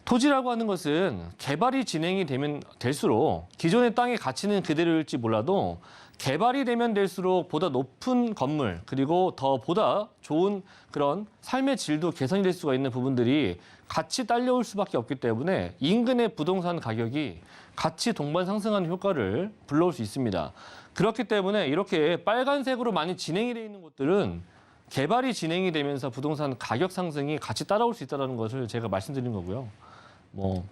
토지라고 하는 것은 개발이 진행이 되면 될수록 기존의 땅의 가치는 그대로일지 몰라도 개발이 되면 될수록 보다 높은 건물 그리고 더 보다 좋은 그런 삶의 질도 개선이 될 수가 있는 부분들이 같이 딸려올 수밖에 없기 때문에 인근의 부동산 가격이 같이 동반 상승하는 효과를 불러올 수 있습니다. 그렇기 때문에 이렇게 빨간색으로 많이 진행이 돼 있는 곳들은 개발이 진행이 되면서 부동산 가격 상승이 같이 따라올 수 있다는 것을 제가 말씀드린 거고요. 뭐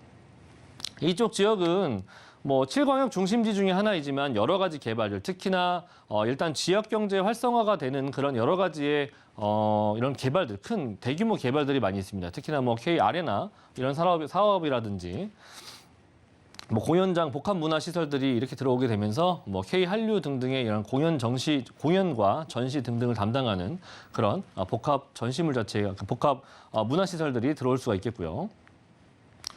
이쪽 지역은 뭐 7광역 중심지 중에 하나이지만 여러 가지 개발들, 특히나 일단 지역 경제 활성화가 되는 그런 여러 가지의 이런 개발들, 큰 대규모 개발들이 많이 있습니다. 특히나 뭐 K 아레나 이런 사업이라든지 뭐 공연장, 복합 문화 시설들이 이렇게 들어오게 되면서 뭐 K 한류 등등의 이런 공연과 전시 등등을 담당하는 그런 복합 전시물 자체, 복합 문화 시설들이 들어올 수가 있겠고요.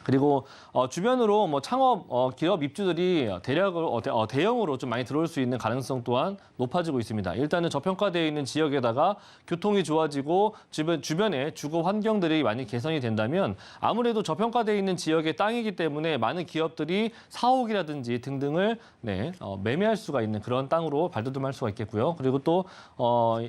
그리고 주변으로 뭐 창업 기업 입주들이 대형으로 좀 많이 들어올 수 있는 가능성 또한 높아지고 있습니다. 일단은 저평가되어 있는 지역에다가 교통이 좋아지고 주변에 주거 환경들이 많이 개선이 된다면 아무래도 저평가되어 있는 지역의 땅이기 때문에 많은 기업들이 사옥이라든지 등등을 매매할 수가 있는 그런 땅으로 발돋움할 수가 있겠고요. 그리고 또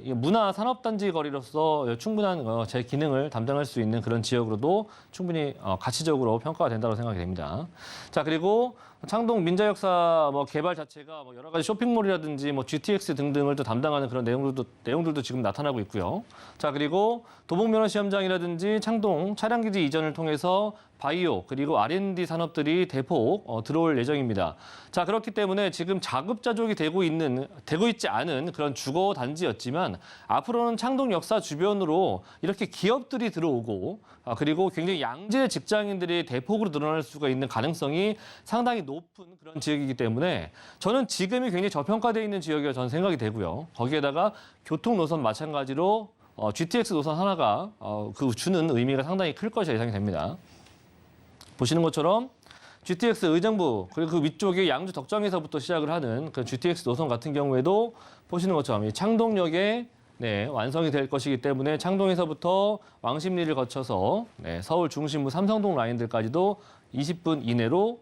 문화 산업단지 거리로서 충분한 제 기능을 담당할 수 있는 그런 지역으로도 충분히 가치적으로 평가가 된다고 생각이 됩니다. 자, 그리고 창동 민자역사 개발 자체가 여러 가지 쇼핑몰이라든지 GTX 등등을 또 담당하는 그런 내용들도 지금 나타나고 있고요. 자, 그리고 도봉면허 시험장이라든지 창동 차량기지 이전을 통해서 바이오 그리고 R&D 산업들이 대폭 들어올 예정입니다. 자, 그렇기 때문에 지금 자급자족이 되고 있지 않은 그런 주거 단지였지만 앞으로는 창동 역사 주변으로 이렇게 기업들이 들어오고 그리고 굉장히 양질의 직장인들이 대폭으로 늘어날 수가 있는 가능성이 상당히 높은 그런 지역이기 때문에 저는 지금이 굉장히 저평가되어 있는 지역이라 저는 생각이 되고요. 거기에다가 교통 노선 마찬가지로 GTX 노선 하나가 그 주는 의미가 상당히 클 것이 예상이 됩니다. 보시는 것처럼 GTX 의정부 그리고 그 위쪽에 양주 덕정에서부터 시작을 하는 그 GTX 노선 같은 경우에도 보시는 것처럼 이 창동역에 완성이 될 것이기 때문에 창동에서부터 왕십리를 거쳐서 서울 중심부 삼성동 라인들까지도 20분 이내로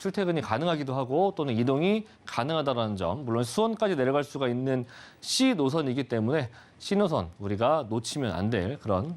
출퇴근이 가능하기도 하고 또는 이동이 가능하다는 점, 물론 수원까지 내려갈 수가 있는 C 노선이기 때문에 C 노선 우리가 놓치면 안 될 그런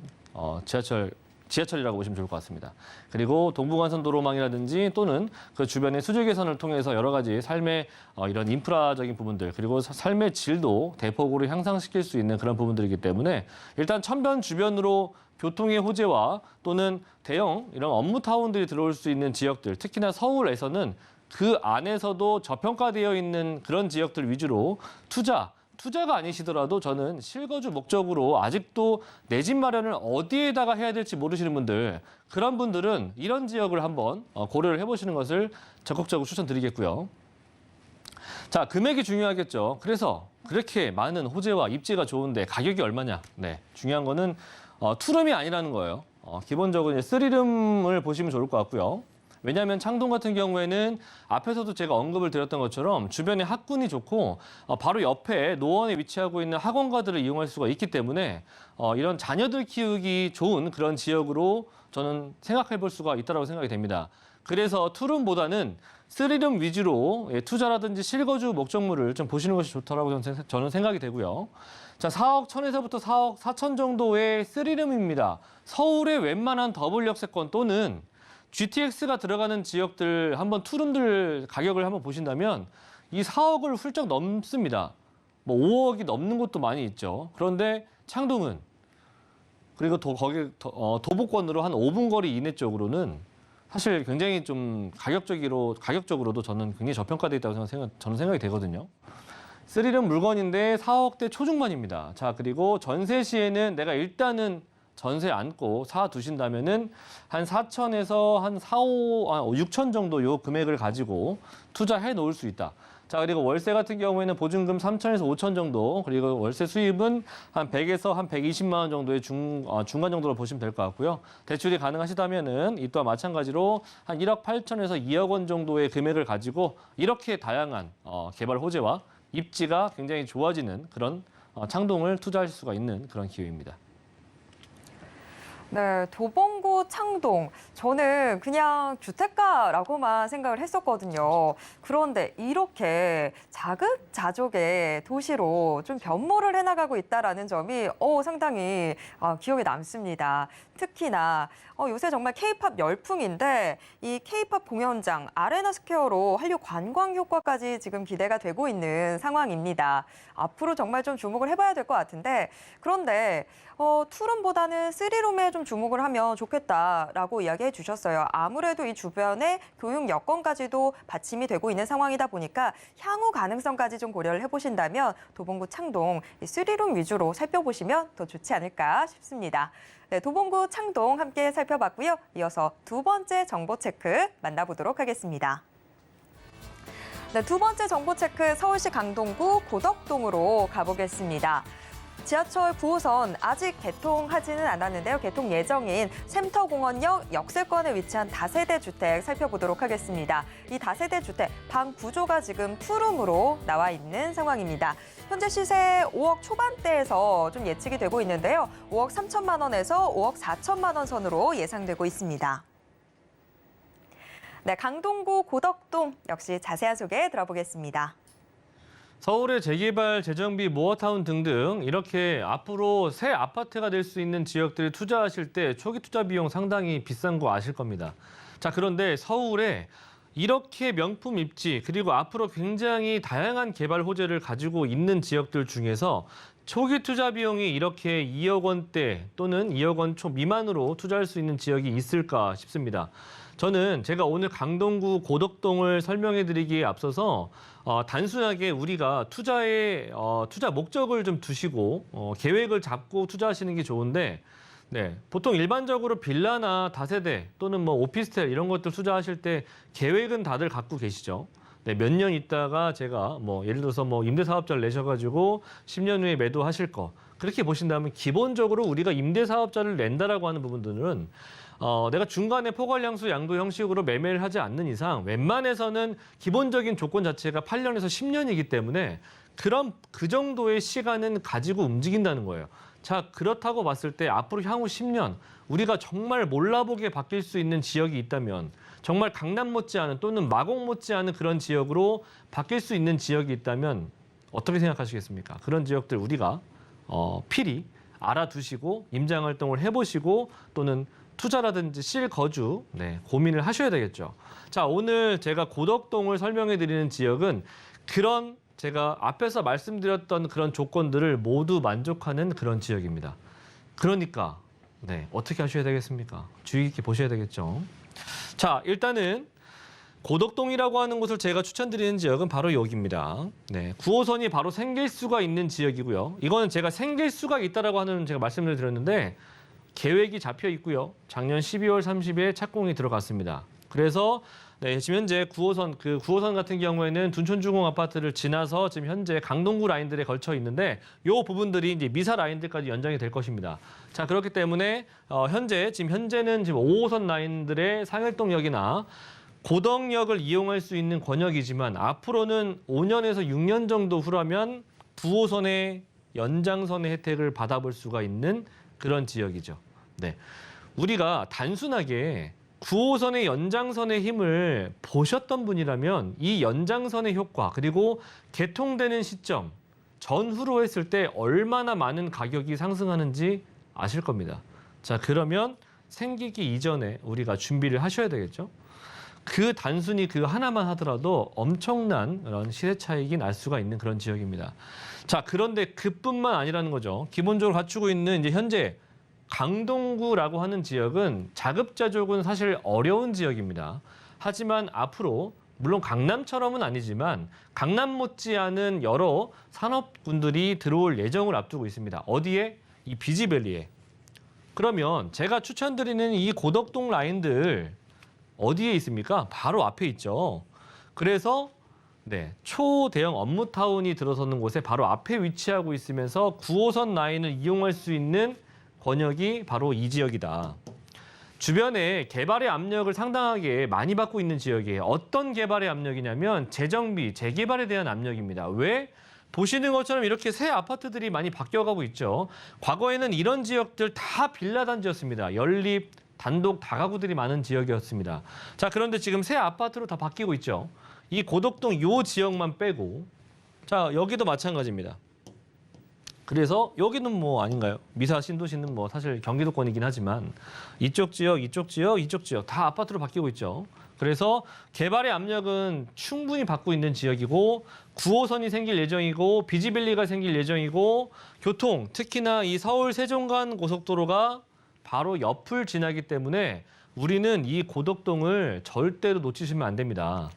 지하철이라고 보시면 좋을 것 같습니다. 그리고 동부간선 도로망이라든지 또는 그 주변의 수질 개선을 통해서 여러 가지 삶의 이런 인프라적인 부분들 그리고 삶의 질도 대폭으로 향상시킬 수 있는 그런 부분들이기 때문에 일단 천변 주변으로 교통의 호재와 또는 대형 이런 업무타운들이 들어올 수 있는 지역들, 특히나 서울에서는 그 안에서도 저평가되어 있는 그런 지역들 위주로 투자가 아니시더라도 저는 실거주 목적으로 아직도 내 집 마련을 어디에다가 해야 될지 모르시는 분들, 그런 분들은 이런 지역을 한번 고려를 해보시는 것을 적극적으로 추천드리겠고요. 자, 금액이 중요하겠죠. 그래서 그렇게 많은 호재와 입지가 좋은데 가격이 얼마냐? 중요한 거는 투룸이 아니라는 거예요. 기본적으로 이제 3룸을 보시면 좋을 것 같고요. 왜냐하면 창동 같은 경우에는 앞에서도 제가 언급을 드렸던 것처럼 주변에 학군이 좋고 바로 옆에 노원에 위치하고 있는 학원가들을 이용할 수가 있기 때문에 이런 자녀들 키우기 좋은 그런 지역으로 저는 생각해 볼 수가 있다고 생각이 됩니다. 그래서 투룸보다는 3룸 위주로 투자라든지 실거주 목적물을 좀 보시는 것이 좋다고 저는 생각이 되고요. 자, 4억 1천에서부터 4억 4천 정도의 3룸입니다. 서울의 웬만한 더블 역세권 또는 GTX가 들어가는 지역들 한번 투룸들 가격을 한번 보신다면 이 4억을 훌쩍 넘습니다. 5억이 넘는 곳도 많이 있죠. 그런데 창동은 그리고 도보권으로 한 5분 거리 이내 쪽으로는 사실 굉장히 좀 가격적으로도 저는 굉장히 저평가되어 있다고 저는 생각이 되거든요. 3룸 물건인데 4억대 초중반입니다. 자, 그리고 전세 시에는 내가 일단은 전세 안고 사 두신다면은 한 4천에서 한 6천 정도 요 금액을 가지고 투자해 놓을 수 있다. 자, 그리고 월세 같은 경우에는 보증금 3천에서 5천 정도, 그리고 월세 수입은 한 100에서 한 120만 원 정도의 중간 정도로 보시면 될 것 같고요. 대출이 가능하시다면은 이 또한 마찬가지로 한 1억 8천에서 2억 원 정도의 금액을 가지고 이렇게 다양한 개발 호재와 입지가 굉장히 좋아지는 그런 창동을 투자하실 수가 있는 그런 기회입니다. 네, 도봉구 도봉구 창동, 저는 그냥 주택가라고만 생각을 했었거든요. 그런데 이렇게 자급자족의 도시로 좀 변모를 해나가고 있다는 점이 상당히 기억에 남습니다. 특히나 요새 정말 K-팝 열풍인데 이 K-팝 공연장 아레나 스퀘어로 한류 관광 효과까지 지금 기대가 되고 있는 상황입니다. 앞으로 정말 좀 주목을 해봐야 될 것 같은데 그런데 투룸보다는 쓰리룸에 좀 주목을 하면 좋겠다라고 이야기해 주셨어요. 아무래도 이 주변에 교육 여건까지도 받침이 되고 있는 상황이다 보니까 향후 가능성까지 좀 고려를 해보신다면 도봉구 창동 이 쓰리룸 위주로 살펴보시면 더 좋지 않을까 싶습니다. 네, 도봉구 창동 함께 살펴봤고요. 이어서 두 번째 정보 체크 만나보도록 하겠습니다. 네, 두 번째 정보 체크 서울시 강동구 고덕동으로 가보겠습니다. 지하철 9호선 아직 개통하지는 않았는데요. 개통 예정인 샘터공원역 역세권에 위치한 다세대 주택 살펴보도록 하겠습니다. 이 다세대 주택 방 구조가 지금 투룸으로 나와 있는 상황입니다. 현재 시세 5억 초반대에서 좀 예측이 되고 있는데요. 5억 3천만 원에서 5억 4천만 원 선으로 예상되고 있습니다. 네, 강동구 고덕동 역시 자세한 소개 들어보겠습니다. 서울의 재개발, 재정비, 모어타운 등등 이렇게 앞으로 새 아파트가 될 수 있는 지역들에 투자하실 때 초기 투자 비용 상당히 비싼 거 아실 겁니다. 자, 그런데 서울에 이렇게 명품 입지 그리고 앞으로 굉장히 다양한 개발 호재를 가지고 있는 지역들 중에서 초기 투자 비용이 이렇게 2억 원대 또는 2억 원 초 미만으로 투자할 수 있는 지역이 있을까 싶습니다. 저는 제가 오늘 강동구 고덕동을 설명해 드리기에 앞서서 단순하게 우리가 투자 목적을 좀 두시고 계획을 잡고 투자하시는 게 좋은데 네, 보통 일반적으로 빌라나 다세대 또는 뭐 오피스텔 이런 것들 투자하실 때 계획은 다들 갖고 계시죠. 네, 몇 년 있다가 제가 뭐 예를 들어서 뭐 임대사업자를 내셔가지고 10년 후에 매도하실 거 그렇게 보신다면 기본적으로 우리가 임대사업자를 낸다라고 하는 부분들은 내가 중간에 포괄량수 양도 형식으로 매매를 하지 않는 이상 웬만해서는 기본적인 조건 자체가 8년에서 10년이기 때문에 그 정도의 시간은 가지고 움직인다는 거예요. 자, 그렇다고 봤을 때 앞으로 향후 10년 우리가 정말 몰라보게 바뀔 수 있는 지역이 있다면 정말 강남 못지않은 또는 마곡 못지않은 그런 지역으로 바뀔 수 있는 지역이 있다면 어떻게 생각하시겠습니까? 그런 지역들 우리가 필히 알아두시고 임장활동을 해보시고 또는 투자라든지 실거주 고민을 하셔야 되겠죠. 자, 오늘 제가 고덕동을 설명해 드리는 지역은 그런 제가 앞에서 말씀드렸던 그런 조건들을 모두 만족하는 그런 지역입니다. 그러니까 어떻게 하셔야 되겠습니까? 주의 깊게 보셔야 되겠죠. 자, 일단은 고덕동이라고 하는 곳을 제가 추천드리는 지역은 바로 여기입니다. 9호선이 바로 생길 수가 있는 지역이고요. 이거는 제가 생길 수가 있다라고 하는 제가 말씀을 드렸는데 계획이 잡혀 있고요. 작년 12월 30일에 착공이 들어갔습니다. 그래서 지금 현재 9호선 같은 경우에는 둔촌주공 아파트를 지나서 지금 현재 강동구 라인들에 걸쳐 있는데 이 부분들이 이제 미사 라인들까지 연장이 될 것입니다. 자, 그렇기 때문에 현재는 지금 5호선 라인들의 상일동역이나 고덕역을 이용할 수 있는 권역이지만 앞으로는 5년에서 6년 정도 후라면 9호선의 연장선의 혜택을 받아볼 수가 있는 그런 지역이죠. 우리가 단순하게 9호선의 연장선의 힘을 보셨던 분이라면 이 연장선의 효과 그리고 개통되는 시점 전후로 했을 때 얼마나 많은 가격이 상승하는지 아실 겁니다. 자, 그러면 생기기 이전에 우리가 준비를 하셔야 되겠죠. 단순히 그 하나만 하더라도 엄청난 그런 시세 차익이 날 수가 있는 그런 지역입니다. 자, 그런데 그뿐만 아니라는 거죠. 기본적으로 갖추고 있는 이제 현재 강동구라고 하는 지역은 자급자족은 사실 어려운 지역입니다. 하지만 앞으로 물론 강남처럼은 아니지만 강남 못지않은 여러 산업군들이 들어올 예정을 앞두고 있습니다. 어디에? 이 비지밸리에. 그러면 제가 추천드리는 이 고덕동 라인들 어디에 있습니까? 바로 앞에 있죠. 그래서 초대형 업무타운이 들어서는 곳에 바로 앞에 위치하고 있으면서 9호선 라인을 이용할 수 있는 권역이 바로 이 지역이다. 주변에 개발의 압력을 상당하게 많이 받고 있는 지역이에요. 어떤 개발의 압력이냐면 재정비, 재개발에 대한 압력입니다. 왜? 보시는 것처럼 이렇게 새 아파트들이 많이 바뀌어가고 있죠. 과거에는 이런 지역들 다 빌라 단지였습니다. 연립, 단독 다가구들이 많은 지역이었습니다. 자, 그런데 지금 새 아파트로 다 바뀌고 있죠. 이 고덕동 요 지역만 빼고 자, 여기도 마찬가지입니다. 그래서 여기는 뭐 아닌가요? 미사 신도시는 뭐 사실 경기도권이긴 하지만 이쪽 지역, 이쪽 지역, 이쪽 지역 다 아파트로 바뀌고 있죠. 그래서 개발의 압력은 충분히 받고 있는 지역이고 9호선이 생길 예정이고 비지밸리가 생길 예정이고 교통, 특히나 이 서울 세종간 고속도로가 바로 옆을 지나기 때문에 우리는 이 고덕동을 절대로 놓치시면 안 됩니다.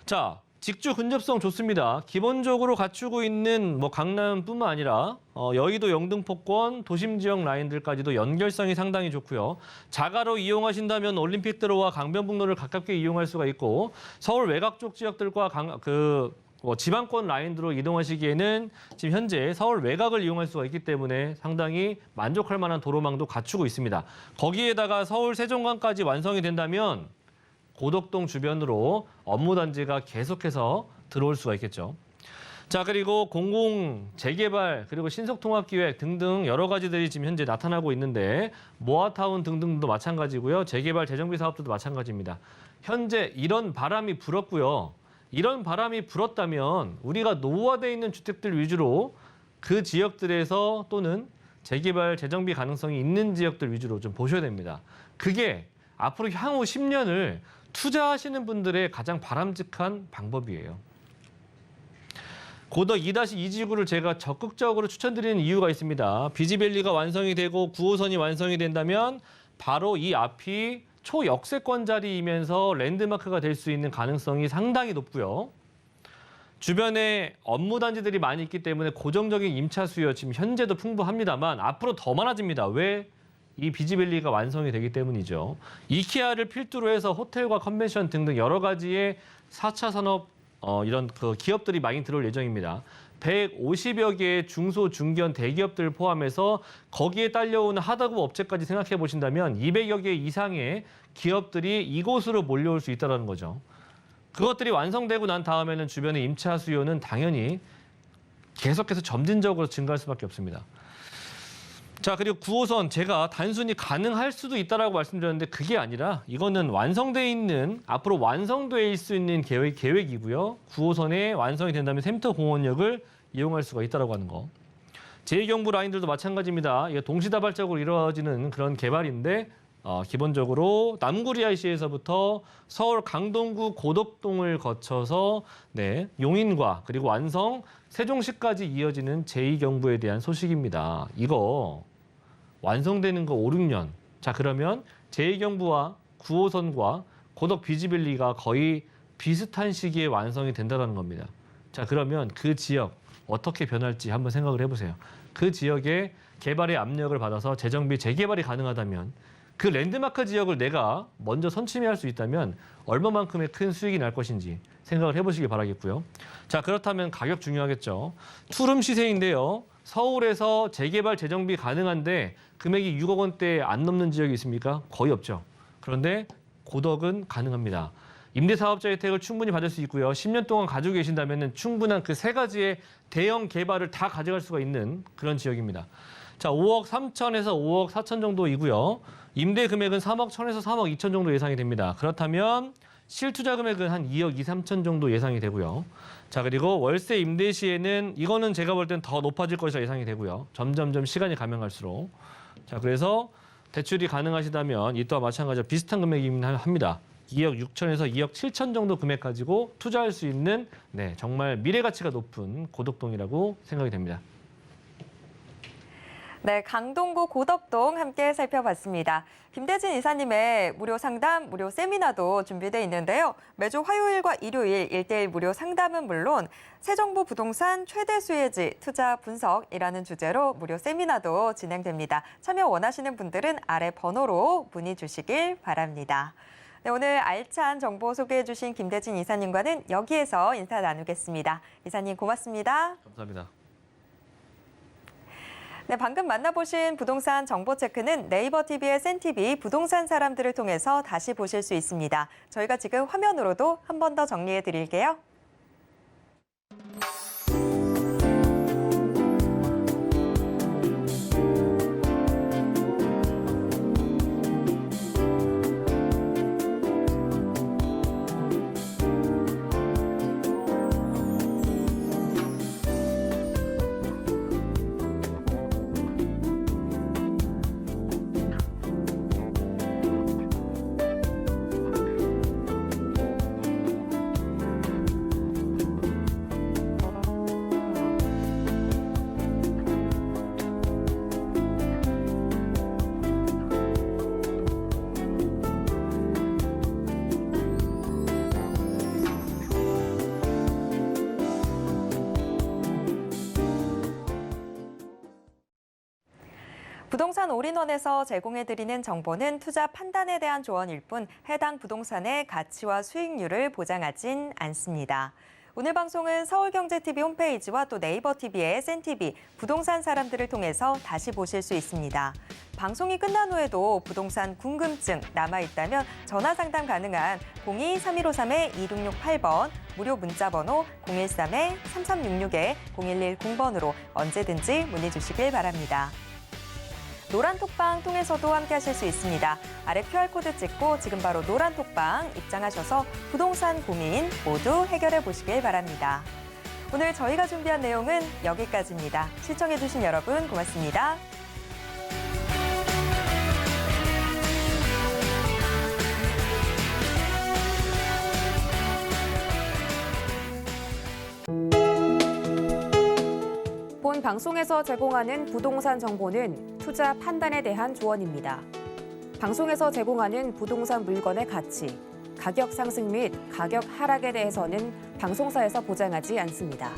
자, 직주 근접성 좋습니다. 기본적으로 갖추고 있는 뭐 강남뿐만 아니라 여의도 영등포권 도심 지역 라인들까지도 연결성이 상당히 좋고요. 자가로 이용하신다면 올림픽대로와 강변북로를 가깝게 이용할 수가 있고 서울 외곽 쪽 지역들과 지방권 라인으로 이동하시기에는 지금 현재 서울 외곽을 이용할 수가 있기 때문에 상당히 만족할 만한 도로망도 갖추고 있습니다. 거기에다가 서울 세종간까지 완성이 된다면 고덕동 주변으로 업무단지가 계속해서 들어올 수가 있겠죠. 자, 그리고 공공 재개발 그리고 신속통합기획 등등 여러 가지들이 지금 현재 나타나고 있는데 모아타운 등등도 마찬가지고요. 재개발 재정비 사업들도 마찬가지입니다. 현재 이런 바람이 불었고요. 이런 바람이 불었다면 우리가 노후화되어 있는 주택들 위주로 그 지역들에서 또는 재개발 재정비 가능성이 있는 지역들 위주로 좀 보셔야 됩니다. 그게 앞으로 향후 10년을 투자하시는 분들의 가장 바람직한 방법이에요. 고덕 2-2 지구를 제가 적극적으로 추천드리는 이유가 있습니다. 비지밸리가 완성이 되고 9호선이 완성이 된다면 바로 이 앞이 초역세권 자리이면서 랜드마크가 될 수 있는 가능성이 상당히 높고요. 주변에 업무단지들이 많이 있기 때문에 고정적인 임차 수요 지금 현재도 풍부합니다만 앞으로 더 많아집니다. 왜? 이 비지밸리가 완성이 되기 때문이죠. 이케아를 필두로 해서 호텔과 컨벤션 등등 여러 가지의 4차 산업 이런 기업들이 많이 들어올 예정입니다. 150여 개의 중소, 중견, 대기업들을 포함해서 거기에 딸려오는 하다급 업체까지 생각해 보신다면 200여 개 이상의 기업들이 이곳으로 몰려올 수 있다는 거죠. 그것들이 완성되고 난 다음에는 주변의 임차 수요는 당연히 계속해서 점진적으로 증가할 수밖에 없습니다. 자, 그리고 9호선 제가 단순히 가능할 수도 있다라고 말씀드렸는데 그게 아니라 이거는 완성돼 있는 앞으로 완성돼 있을 수 있는 계획이고요. 9호선에 완성이 된다면 샘터공원역을 이용할 수가 있다라고 하는 거. 제2경부 라인들도 마찬가지입니다. 이게 동시다발적으로 이루어지는 그런 개발인데 기본적으로 남구리 IC에서부터 서울 강동구 고덕동을 거쳐서 용인과 그리고 완성 세종시까지 이어지는 제2경부에 대한 소식입니다. 이거 완성되는 거 5, 6년. 자, 그러면 제2경부와 9호선과 고덕 비지밸리가 거의 비슷한 시기에 완성이 된다는 겁니다. 자, 그러면 그 지역 어떻게 변할지 한번 생각을 해보세요. 그 지역에 개발의 압력을 받아서 재정비, 재개발이 가능하다면 그 랜드마크 지역을 내가 먼저 선취할 수 있다면 얼마만큼의 큰 수익이 날 것인지 생각을 해보시기 바라겠고요. 자, 그렇다면 가격 중요하겠죠. 투룸 시세인데요. 서울에서 재개발, 재정비 가능한데 금액이 6억 원대 안 넘는 지역이 있습니까? 거의 없죠. 그런데 고덕은 가능합니다. 임대사업자 혜택을 충분히 받을 수 있고요. 10년 동안 가지고 계신다면 충분한 그 세 가지의 대형 개발을 다 가져갈 수가 있는 그런 지역입니다. 자, 5억 3천에서 5억 4천 정도이고요. 임대 금액은 3억 1천에서 3억 2천 정도 예상이 됩니다. 그렇다면 실투자 금액은 한 2억 2, 3천 정도 예상이 되고요. 자, 그리고 월세 임대 시에는 이거는 제가 볼 땐 더 높아질 것이라 예상이 되고요. 점점점 시간이 가면 갈수록. 자, 그래서 대출이 가능하시다면 이 또한 마찬가지로 비슷한 금액이긴 합니다. 2억 6천에서 2억 7천 정도 금액 가지고 투자할 수 있는 정말 미래 가치가 높은 고덕동이라고 생각이 됩니다. 네, 강동구 고덕동 함께 살펴봤습니다. 김대진 이사님의 무료 상담, 무료 세미나도 준비되어 있는데요. 매주 화요일과 일요일 1:1 무료 상담은 물론 새 정부 부동산 최대 수혜지 투자 분석이라는 주제로 무료 세미나도 진행됩니다. 참여 원하시는 분들은 아래 번호로 문의 주시길 바랍니다. 네, 오늘 알찬 정보 소개해 주신 김대진 이사님과는 여기에서 인사 나누겠습니다. 이사님 고맙습니다. 감사합니다. 네, 방금 만나보신 부동산 정보체크는 네이버 TV의 센TV 부동산 사람들을 통해서 다시 보실 수 있습니다. 저희가 지금 화면으로도 한 번 더 정리해 드릴게요. 부동산 올인원에서 제공해드리는 정보는 투자 판단에 대한 조언일 뿐 해당 부동산의 가치와 수익률을 보장하진 않습니다. 오늘 방송은 서울경제TV 홈페이지와 또 네이버TV의 센TV, 부동산 사람들을 통해서 다시 보실 수 있습니다. 방송이 끝난 후에도 부동산 궁금증 남아있다면 전화 상담 가능한 02-3153-2668번, 무료 문자번호 013-3366-0110번으로 언제든지 문의 주시길 바랍니다. 노란톡방 통해서도 함께하실 수 있습니다. 아래 QR코드 찍고 지금 바로 노란톡방 입장하셔서 부동산 고민 모두 해결해 보시길 바랍니다. 오늘 저희가 준비한 내용은 여기까지입니다. 시청해주신 여러분 고맙습니다. 본 방송에서 제공하는 부동산 정보는 투자 판단에 대한 조언입니다. 방송에서 제공하는 부동산 물건의 가치, 가격 상승 및 가격 하락에 대해서는 방송사에서 보장하지 않습니다.